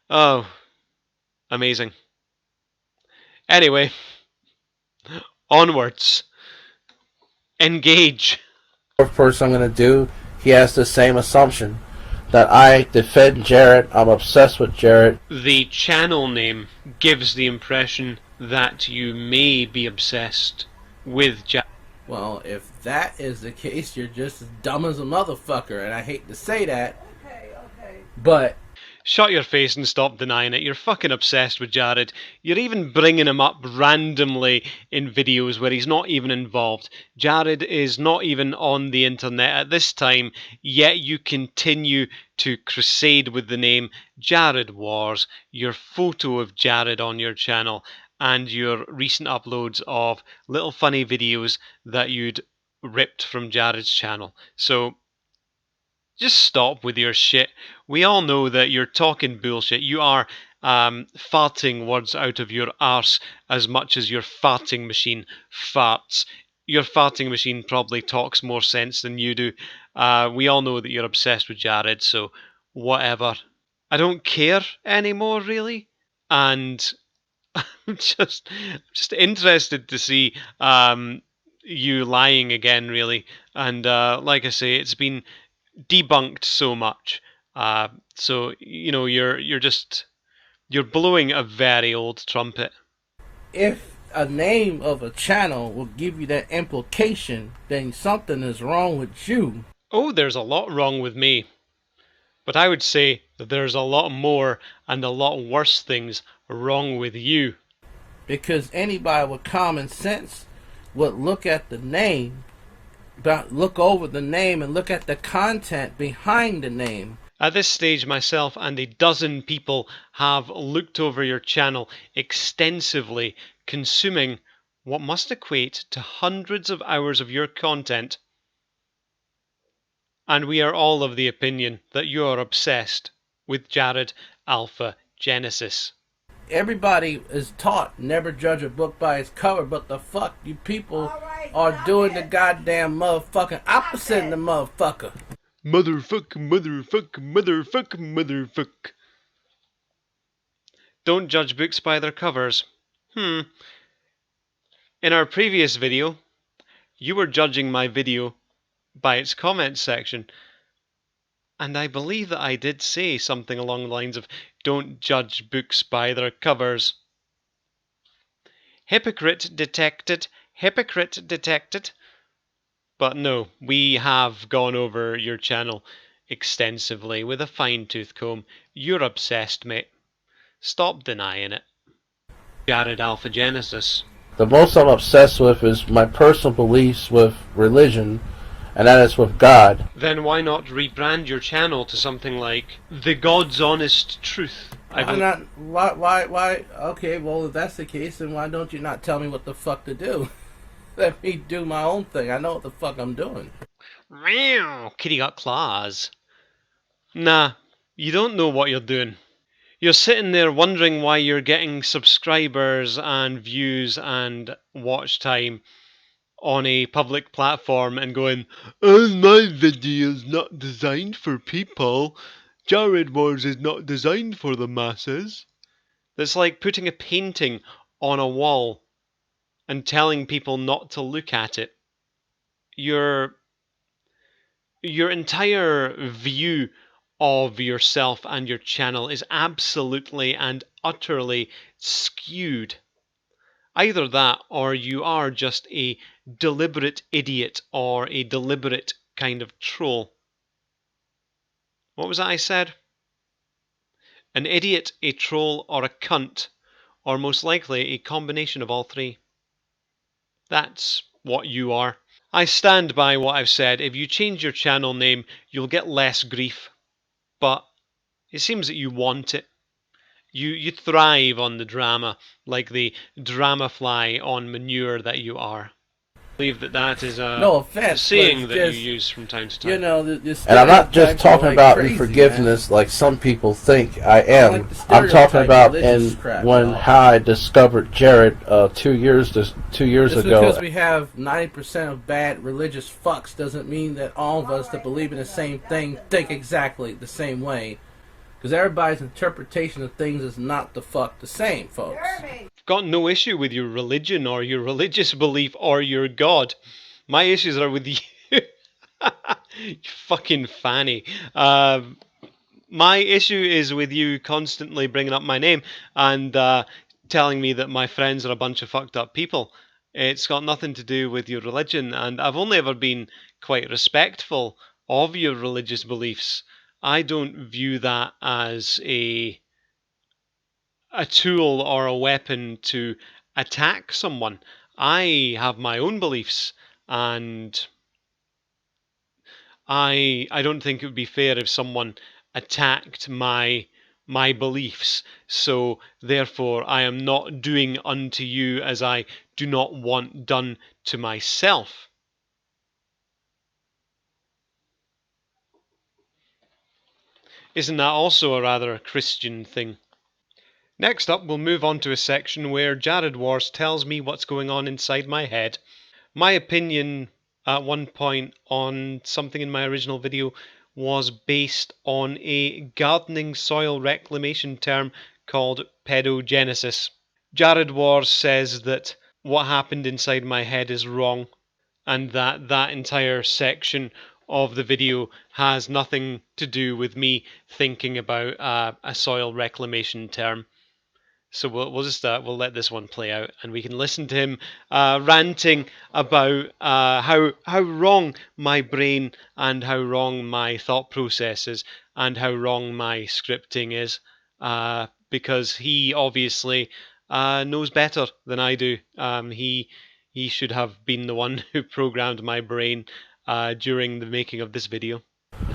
Oh, amazing. Anyway, onwards. Engage. Fourth person I'm going to do, he has the same assumption. That I defend Jared, I'm obsessed with Jared. The channel name gives the impression that you may be obsessed with Jared. Well, if that is the case, you're just as dumb as a motherfucker, and I hate to say that. Okay. But shut your face and stop denying it. You're fucking obsessed with Jared. You're even bringing him up randomly in videos where he's not even involved. Jared is not even on the internet at this time, yet you continue to crusade with the name Jared Wars, your photo of Jared on your channel, and your recent uploads of little funny videos that you'd ripped from Jared's channel. So just stop with your shit. We all know that you're talking bullshit. You are farting words out of your arse as much as your farting machine farts. Your farting machine probably talks more sense than you do. We all know that you're obsessed with Jared, so whatever. I don't care anymore, really. And I'm just interested to see you lying again, really. And like I say, it's been debunked so much. So you know you're blowing a very old trumpet. If a name of a channel will give you that implication, then something is wrong with you. Oh, there's a lot wrong with me. But I would say that there's a lot more and a lot worse things wrong with you. Because anybody with common sense would look at the name, look over the name and look at the content behind the name. At this stage, myself and a dozen people have looked over your channel extensively, consuming what must equate to hundreds of hours of your content. And we are all of the opinion that you are obsessed with Jared Alpha Genesis. Everybody is taught never judge a book by its cover, but the fuck you people are doing the goddamn motherfucking opposite of the motherfucker. Motherfuck, motherfuck, motherfuck, motherfuck. Don't judge books by their covers. In our previous video, you were judging my video by its comments section. And I believe that I did say something along the lines of, don't judge books by their covers. Hypocrite detected, hypocrite detected. But no, we have gone over your channel extensively with a fine-tooth comb. You're obsessed, mate. Stop denying it. Jared Alpha Genesis. The most I'm obsessed with is my personal beliefs with religion, and that is with God. Then why not rebrand your channel to something like The God's Honest Truth? Why? Okay, well, if that's the case, then why don't you not tell me what the fuck to do? Let me do my own thing. I know what the fuck I'm doing. Meow, kitty got claws. Nah, you don't know what you're doing. You're sitting there wondering why you're getting subscribers and views and watch time on a public platform and going, oh, my video's not designed for people. Jared Wars is not designed for the masses. That's like putting a painting on a wall and telling people not to look at it. Your entire view of yourself and your channel is absolutely and utterly skewed. Either that, or you are just a deliberate idiot or a deliberate kind of troll. What was that I said? An idiot, a troll, or a cunt, or most likely a combination of all three. That's what you are. I stand by what I've said. If you change your channel name, you'll get less grief. But it seems that you want it. You thrive on the drama, like the drama fly on manure that you are. I believe that is a saying that you use from time to time. You know, and I'm not just talking about crazy, forgiveness, man, like some people think I am. I'm talking about how I discovered Jared 2 years ago. Because we have 90% of bad religious fucks doesn't mean that all of us that believe in the same thing think exactly the same way. Because everybody's interpretation of things is not the same, folks. I've got no issue with your religion or your religious belief or your God. My issues are with you. You fucking fanny. My issue is with you constantly bringing up my name and telling me that my friends are a bunch of fucked up people. It's got nothing to do with your religion, and I've only ever been quite respectful of your religious beliefs. I don't view that as a tool or a weapon to attack someone. I have my own beliefs, and I don't think it would be fair if someone attacked my beliefs. So therefore I am not doing unto you as I do not want done to myself. Isn't that also a rather Christian thing? Next up, we'll move on to a section where Jared Wars tells me what's going on inside my head. My opinion at one point on something in my original video was based on a gardening soil reclamation term called pedogenesis. Jared Wars says that what happened inside my head is wrong, and that entire section of the video has nothing to do with me thinking about a soil reclamation term. So we'll just we'll let this one play out, and we can listen to him ranting about how wrong my brain and how wrong my thought process is and how wrong my scripting is, because he obviously knows better than I do. He should have been the one who programmed my brain during the making of this video.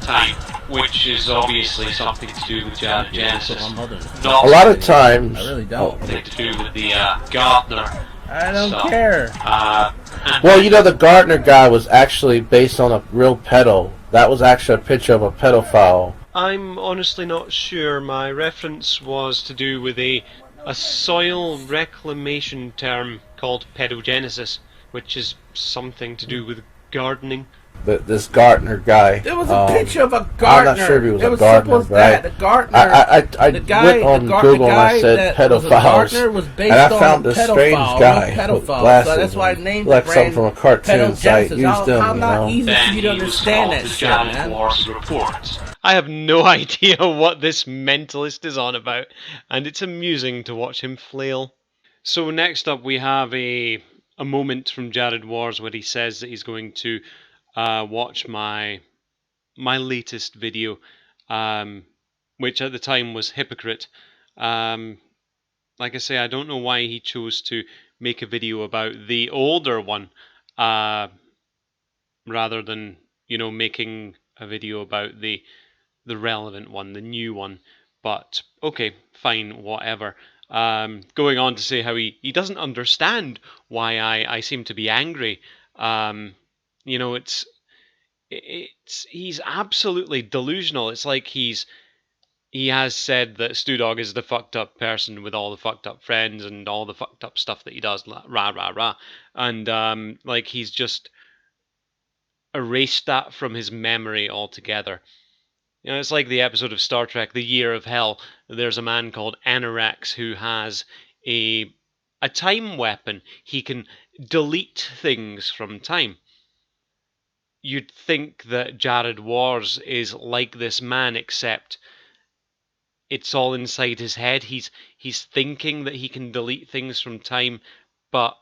Time, which is obviously something to do with Genesis. A lot of times, I really don't. Something to do with the Gardner. I don't care. Well, you know, the Gardner guy was actually based on a real pedo. That was actually a picture of a pedophile. I'm honestly not sure. My reference was to do with a soil reclamation term called pedogenesis, which is something to do with gardening. This Gardner guy. There was a picture of a gardener. I'm not sure if he was a gardener, but the gardener. I went on Google and I said pedophiles, and I found this strange guy with glasses. So that's why I named like the something from a cartoon site. Use them, how not easy for you to understand that shit, man. I have no idea what this mentalist is on about, and it's amusing to watch him flail. So next up we have a moment from Jared Wars where he says that he's going to watch my latest video, which at the time was Hypocrite. Like I say, I don't know why he chose to make a video about the older one, rather than, you know, making a video about the relevant one, the new one. But okay, fine, whatever. Going on to say how he doesn't understand why I seem to be angry. You know, he's absolutely delusional. It's like he has said that StooDogg is the fucked up person with all the fucked up friends and all the fucked up stuff that he does, rah rah rah, and like he's just erased that from his memory altogether. You know, it's like the episode of Star Trek, The Year of Hell. There's a man called Anorax who has a time weapon. He can delete things from time. You'd think that Jared Wars is like this man, except it's all inside his head. He's thinking that he can delete things from time, but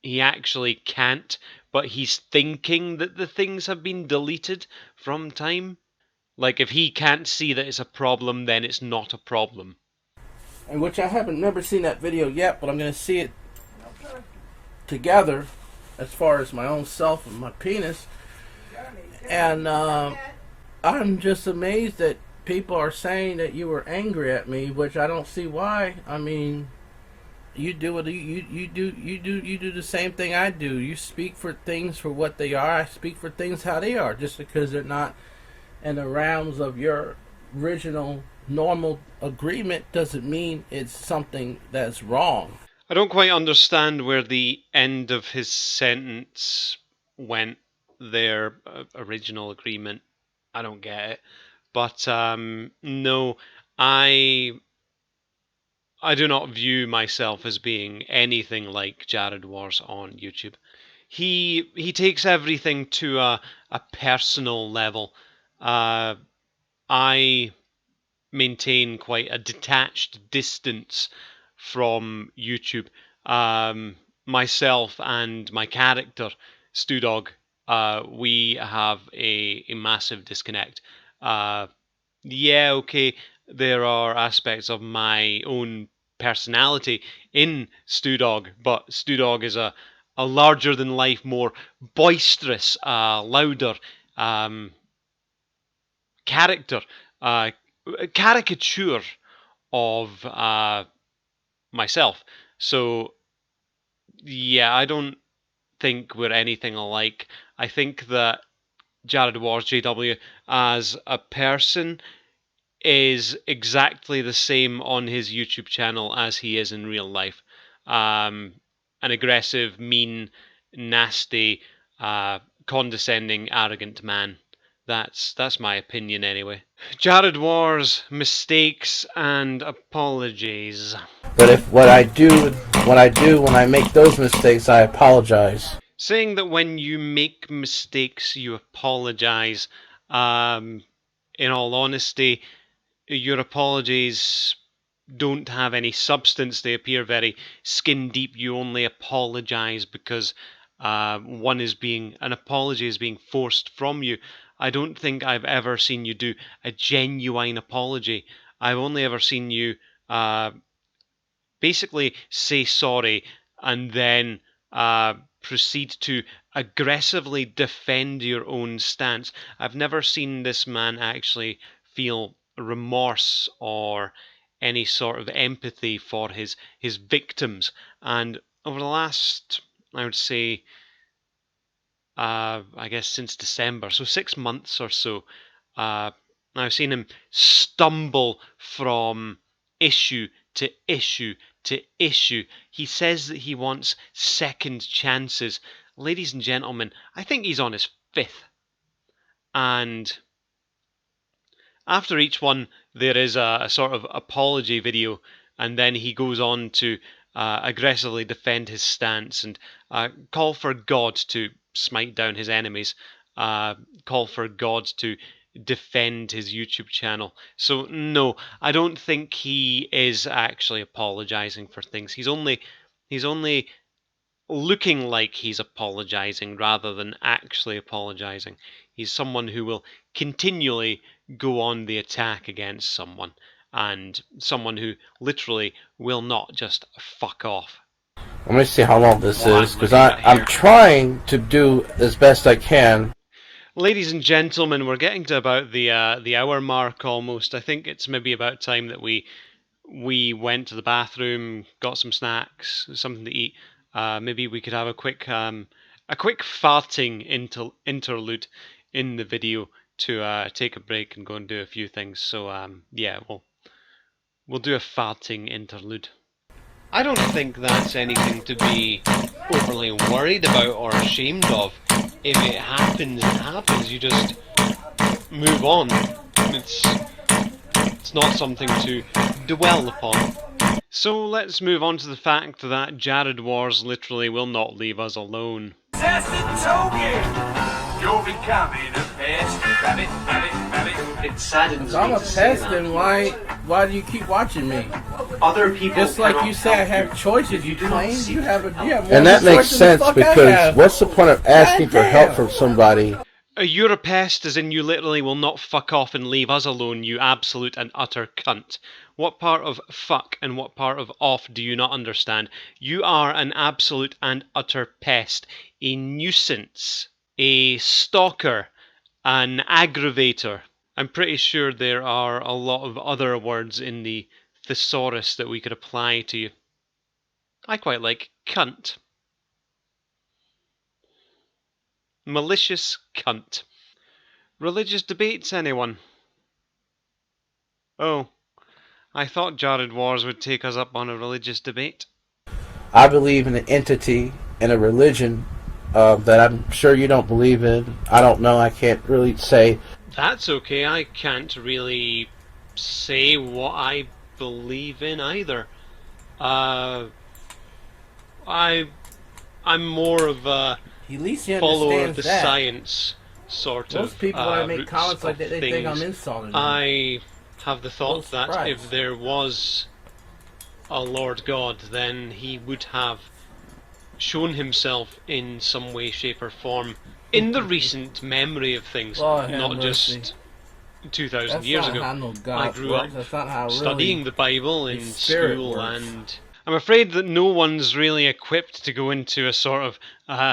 he actually can't. But he's thinking that the things have been deleted from time. Like, if he can't see that it's a problem, then it's not a problem. And which I haven't never seen that video yet, but I'm going to see it together as far as my own self and my penis. And I'm just amazed that people are saying that you were angry at me, which I don't see why. I mean, you do what you do the same thing I do. You speak for things for what they are. I speak for things how they are. Just because they're not in the realms of your original normal agreement doesn't mean it's something that's wrong. I don't quite understand where the end of his sentence went there. Original agreement. I don't get it. But no, I do not view myself as being anything like Jared Wars on YouTube. He takes everything to a personal level. I maintain quite a detached distance from YouTube. Myself and my character, StooDogg, we have a massive disconnect. Yeah, okay, there are aspects of my own personality in StooDogg, but StooDogg is a larger than life, more boisterous, louder character, caricature of myself. So yeah, I don't think we're anything alike. I think that Jared Wars JW as a person is exactly the same on his YouTube channel as he is in real life. An aggressive, mean, nasty, condescending, arrogant man. That's my opinion anyway. Jared Wars, mistakes and apologies. But if what I do when I make those mistakes, I apologize. Saying that when you make mistakes, you apologize. In all honesty, your apologies don't have any substance. They appear very skin deep. You only apologize because an apology is being forced from you. I don't think I've ever seen you do a genuine apology. I've only ever seen you basically say sorry and then proceed to aggressively defend your own stance. I've never seen this man actually feel remorse or any sort of empathy for his victims. And over the last, I would say, I guess since December, so 6 months or so, I've seen him stumble from issue to issue to issue. He says that he wants second chances. Ladies and gentlemen, I think he's on his 5th. And after each one, there is a sort of apology video, and then he goes on to aggressively defend his stance and call for God to smite down his enemies, call for God to defend his YouTube channel. So no, I don't think he is actually apologizing for things. He's only looking like he's apologizing rather than actually apologizing. He's someone who will continually go on the attack against someone, and someone who literally will not just fuck off. Let me see how long this is, because I'm trying to do as best I can. Ladies and gentlemen, we're getting to about the hour mark almost. I think it's maybe about time that we went to the bathroom, got some snacks, something to eat. Maybe we could have a quick farting interlude in the video to take a break and go and do a few things. So yeah, we'll do a farting interlude. I don't think that's anything to be overly worried about or ashamed of. If it happens, it happens. You just move on. It's not something to dwell upon. So let's move on to the fact that Jared Wars literally will not leave us alone. You're becoming a pest. Rabbit, rabbit, rabbit. It saddens me. I'm a pest, then why do you keep watching me? Other people, just like you say, I have choices. You claim you have more. And that makes sense, because what's the point of asking for help from somebody? You're a pest, as in you literally will not fuck off and leave us alone, you absolute and utter cunt. What part of fuck and what part of off do you not understand? You are an absolute and utter pest, a nuisance, a stalker, an aggravator. I'm pretty sure there are a lot of other words in the thesaurus that we could apply to you. I quite like cunt. Malicious cunt. Religious debates, anyone? Oh, I thought Jared Wars would take us up on a religious debate. I believe in an entity and a religion that I'm sure you don't believe in. I don't know, I can't really say. That's okay. I can't really say what I believe in either. I'm more of a follower of the science sort Most of people when I make roots comments like of that, they think I'm insulting them. I have the thought that if there was a Lord God, then he would have shown himself in some way, shape, or form in the recent memory of things, not just 2,000 years ago. I grew up studying the Bible in school, and I'm afraid that no one's really equipped to go into a sort of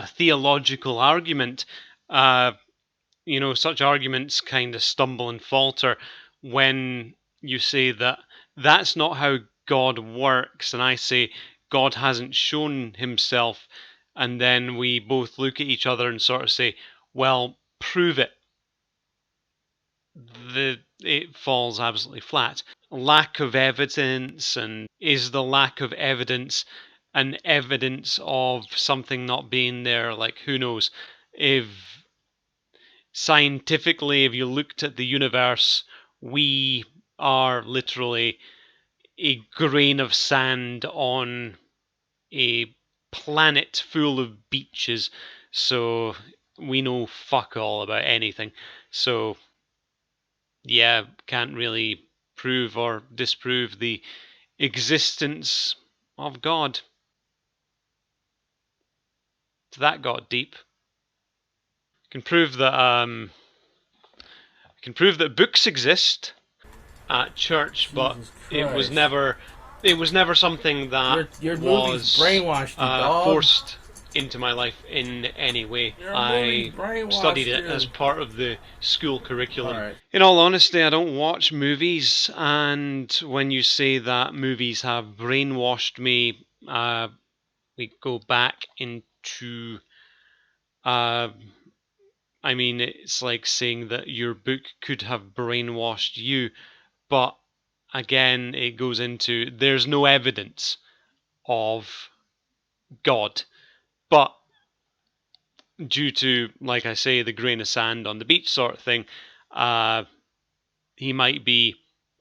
theological argument. Such arguments kind of stumble and falter when you say that that's not how God works, and I say God hasn't shown himself, and then we both look at each other and sort of say, well, prove it. It falls absolutely flat. Lack of evidence, and is the lack of evidence an evidence of something not being there? Like, who knows? If scientifically, if you looked at the universe, we are literally a grain of sand on a planet full of beaches, so we know fuck all about anything. So yeah, can't really prove or disprove the existence of God. So that got deep. Can prove that books exist at church, but it was never something that was forced into my life in any way. I studied it as part of the school curriculum. In all honesty, I don't watch movies, and when you say that movies have brainwashed me, we go back into it's like saying that your book could have brainwashed you, but again, it goes into there's no evidence of God, but due to, like I say, the grain of sand on the beach sort of thing, he might be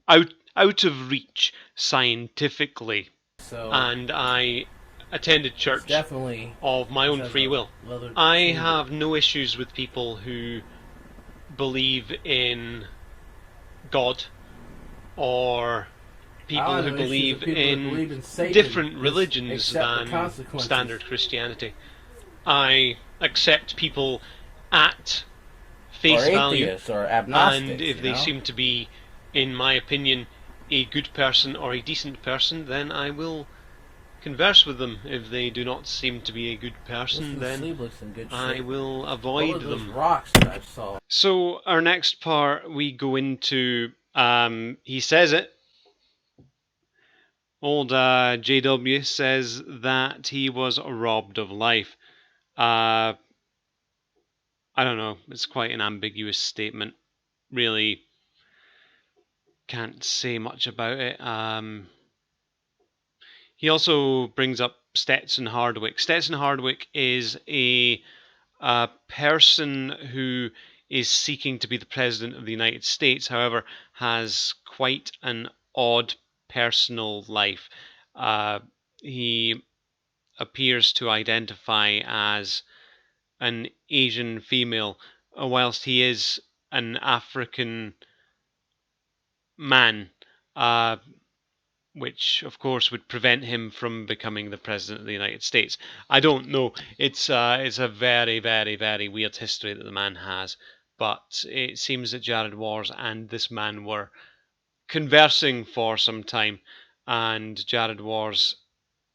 out of reach scientifically. And I attended church of my own free will. I have no issues with people who believe in God, or people who believe in different religions than standard Christianity. I accept people at face value, and if they seem to be, in my opinion, a good person or a decent person, then I will converse with them. If they do not seem to be a good person, then I will avoid them. So our next part, we go into he says it. Old JW says that he was robbed of life. I don't know. It's quite an ambiguous statement. Really can't say much about it. He also brings up Stetson Hardwicke. Stetson Hardwicke is a person who is seeking to be the President of the United States, however, has quite an odd personal life. He appears to identify as an Asian female, whilst he is an African man, which of course would prevent him from becoming the President of the United States. I don't know. It's a very, very, very weird history that the man has, but it seems that Jared Wars and this man were conversing for some time, and Jared Wars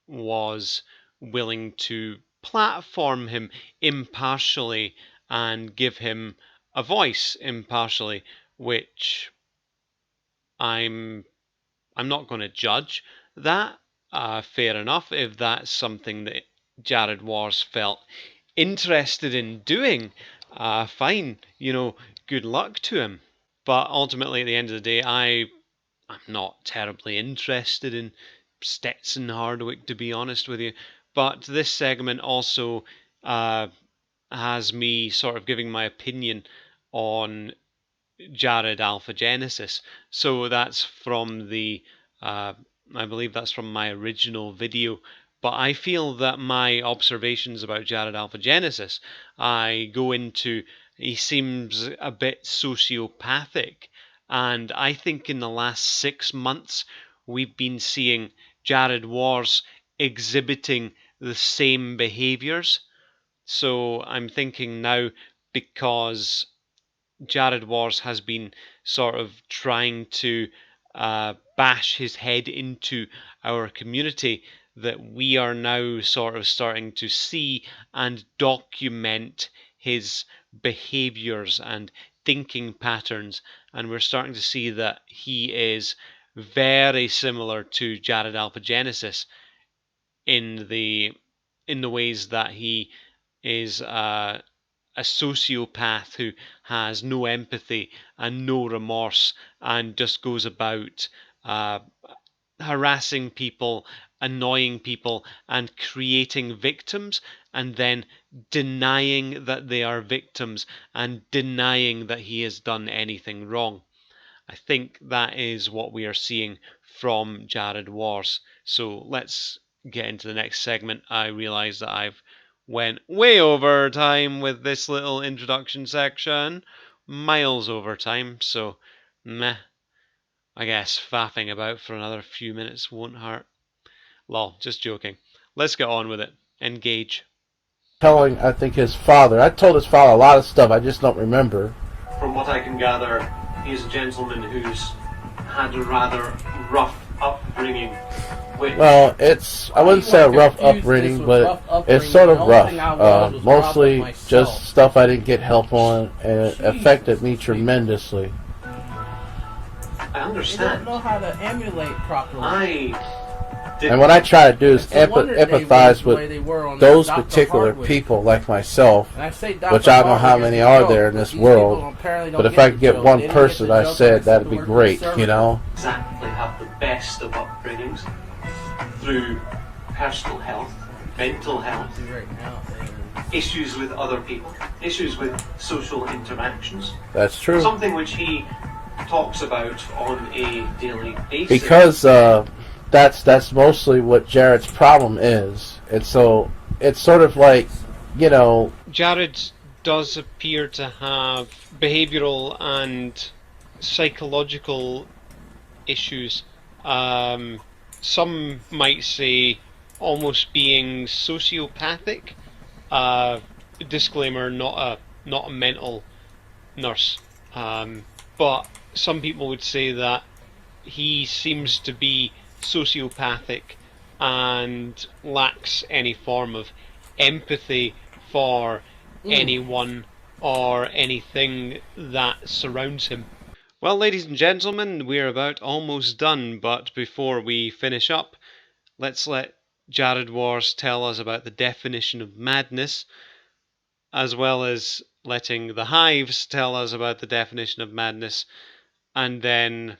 was willing to platform him impartially and give him a voice impartially, which I'm not going to judge that. Fair enough. If that's something that Jared Wars felt interested in doing, fine. Good luck to him. But ultimately, at the end of the day, I'm not terribly interested in Stetson Hardwicke, to be honest with you. But this segment also has me sort of giving my opinion on Jared Alpha Genesis. So that's from the, I believe that's from my original video. But I feel that my observations about Jared Alpha Genesis, I go into, he seems a bit sociopathic. And I think in the last 6 months, we've been seeing Jared Wars exhibiting the same behaviors. So I'm thinking now, because Jared Wars has been sort of trying to bash his head into our community, that we are now sort of starting to see and document his behaviors and thinking patterns, and we're starting to see that he is very similar to Jared Alpha Genesis in the ways that he is a sociopath who has no empathy and no remorse and just goes about harassing people, annoying people, and creating victims, and then denying that they are victims and denying that he has done anything wrong. I think that is what we are seeing from Jared Wars. So let's get into the next segment. I realise that I've went way over time with this little introduction section. Miles over time, so meh. I guess faffing about for another few minutes won't hurt. Lol, just joking. Let's get on with it. Engage. Telling, I think, his father. I told his father a lot of stuff, I just don't remember. From what I can gather, he's a gentleman who's had a rather rough upbringing. Well, I wouldn't say a rough upbringing, but it's sort of rough. Mostly just stuff I didn't get help on, and it affected me tremendously. I understand. You don't know how to emulate properly. And what I try to do is empathize with those particular people like myself, which I don't know how many are there in this world, but if I could get one person, I said that'd be great, you know? Exactly have the best of upbringings through personal health, mental health, issues with other people, issues with social interactions. That's true. Something which he talks about on a daily basis. Because that's mostly what Jared's problem is. And so it's sort of like, you know... Jared does appear to have behavioral and psychological issues. Some might say almost being sociopathic. Disclaimer, not a mental nurse. But some people would say that he seems to be sociopathic and lacks any form of empathy for anyone or anything that surrounds him. Well, ladies and gentlemen, we're about almost done, but before we finish up, let's let Jared Wars tell us about the definition of madness, as well as letting the Hives tell us about the definition of madness, and then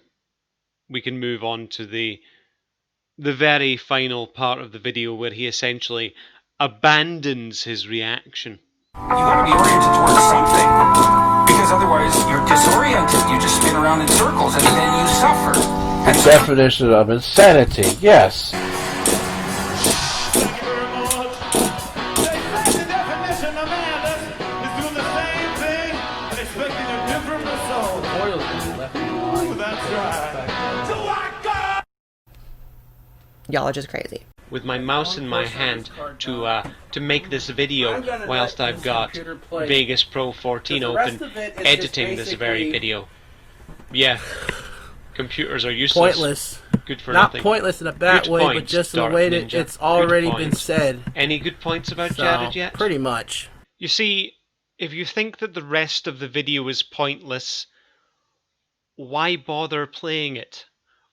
we can move on to the very final part of the video where he essentially abandons his reaction. You gotta be oriented towards something, because otherwise you're disoriented, you just spin around in circles and then you suffer. And the definition of insanity, yes. Y'all are just crazy. With my mouse in my hand to make this video whilst I've got Vegas Pro 14 open editing this very video. Yeah, computers are useless. Pointless. Good for Not nothing. pointless in a bad way, but just in the way that it's already been said. Any good points about Jared yet? Pretty much. You see, if you think that the rest of the video is pointless, why bother playing it?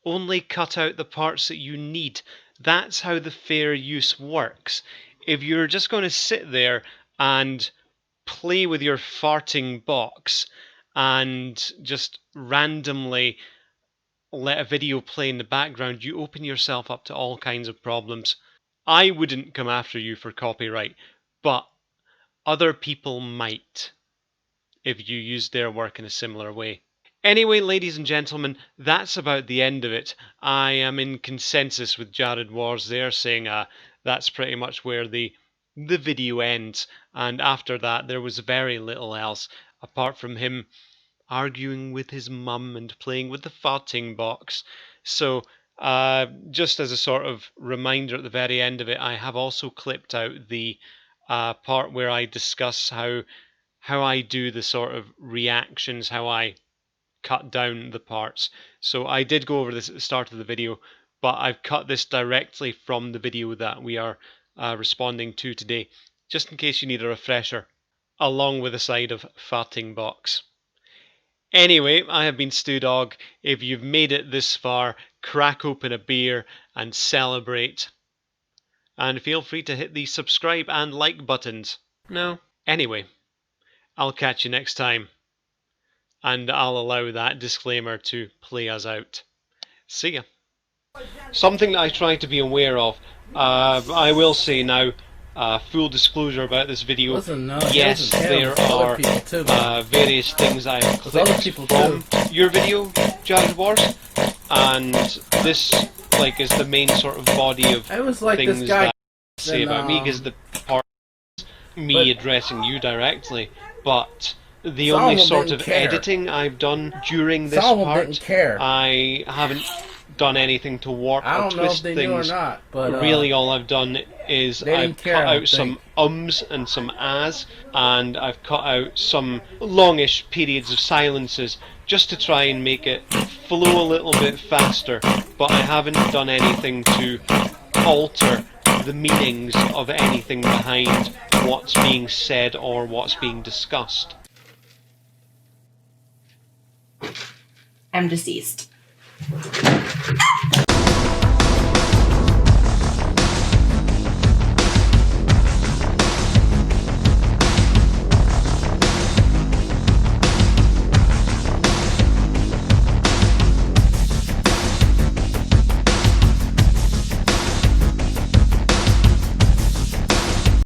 Only cut out the parts that you need. That's how the fair use works. If you're just going to sit there and play with your farting box and just randomly let a video play in the background, you open yourself up to all kinds of problems. I wouldn't come after you for copyright, but other people might if you use their work in a similar way. Anyway, ladies and gentlemen, that's about the end of it. I am in consensus with Jared Wars there, saying that's pretty much where the video ends. And after that, there was very little else, apart from him arguing with his mum and playing with the farting box. So, just as a sort of reminder at the very end of it, I have also clipped out the part where I discuss how I do the sort of reactions, how I cut down the parts. So I did go over this at the start of the video, but I've cut this directly from the video that we are responding to today, just in case you need a refresher, along with a side of farting box. Anyway, I have been StooDogg. If you've made it this far, crack open a beer and celebrate. And feel free to hit the subscribe and like buttons. No? Anyway, I'll catch you next time. And I'll allow that disclaimer to play us out. See ya. Something that I try to be aware of, I will say now, full disclosure about this video. Listen, yes, there are various things I have clipped from your video, Jared Wars, and this is the main sort of body of things that I say about me, because the part is me addressing you directly, but the only sort of editing I've done during this part, I haven't done anything to warp or twist things. But really all I've done is I've cut out some ums and some ahs, and I've cut out some longish periods of silences just to try and make it flow a little bit faster, but I haven't done anything to alter the meanings of anything behind what's being said or what's being discussed. I'm deceased.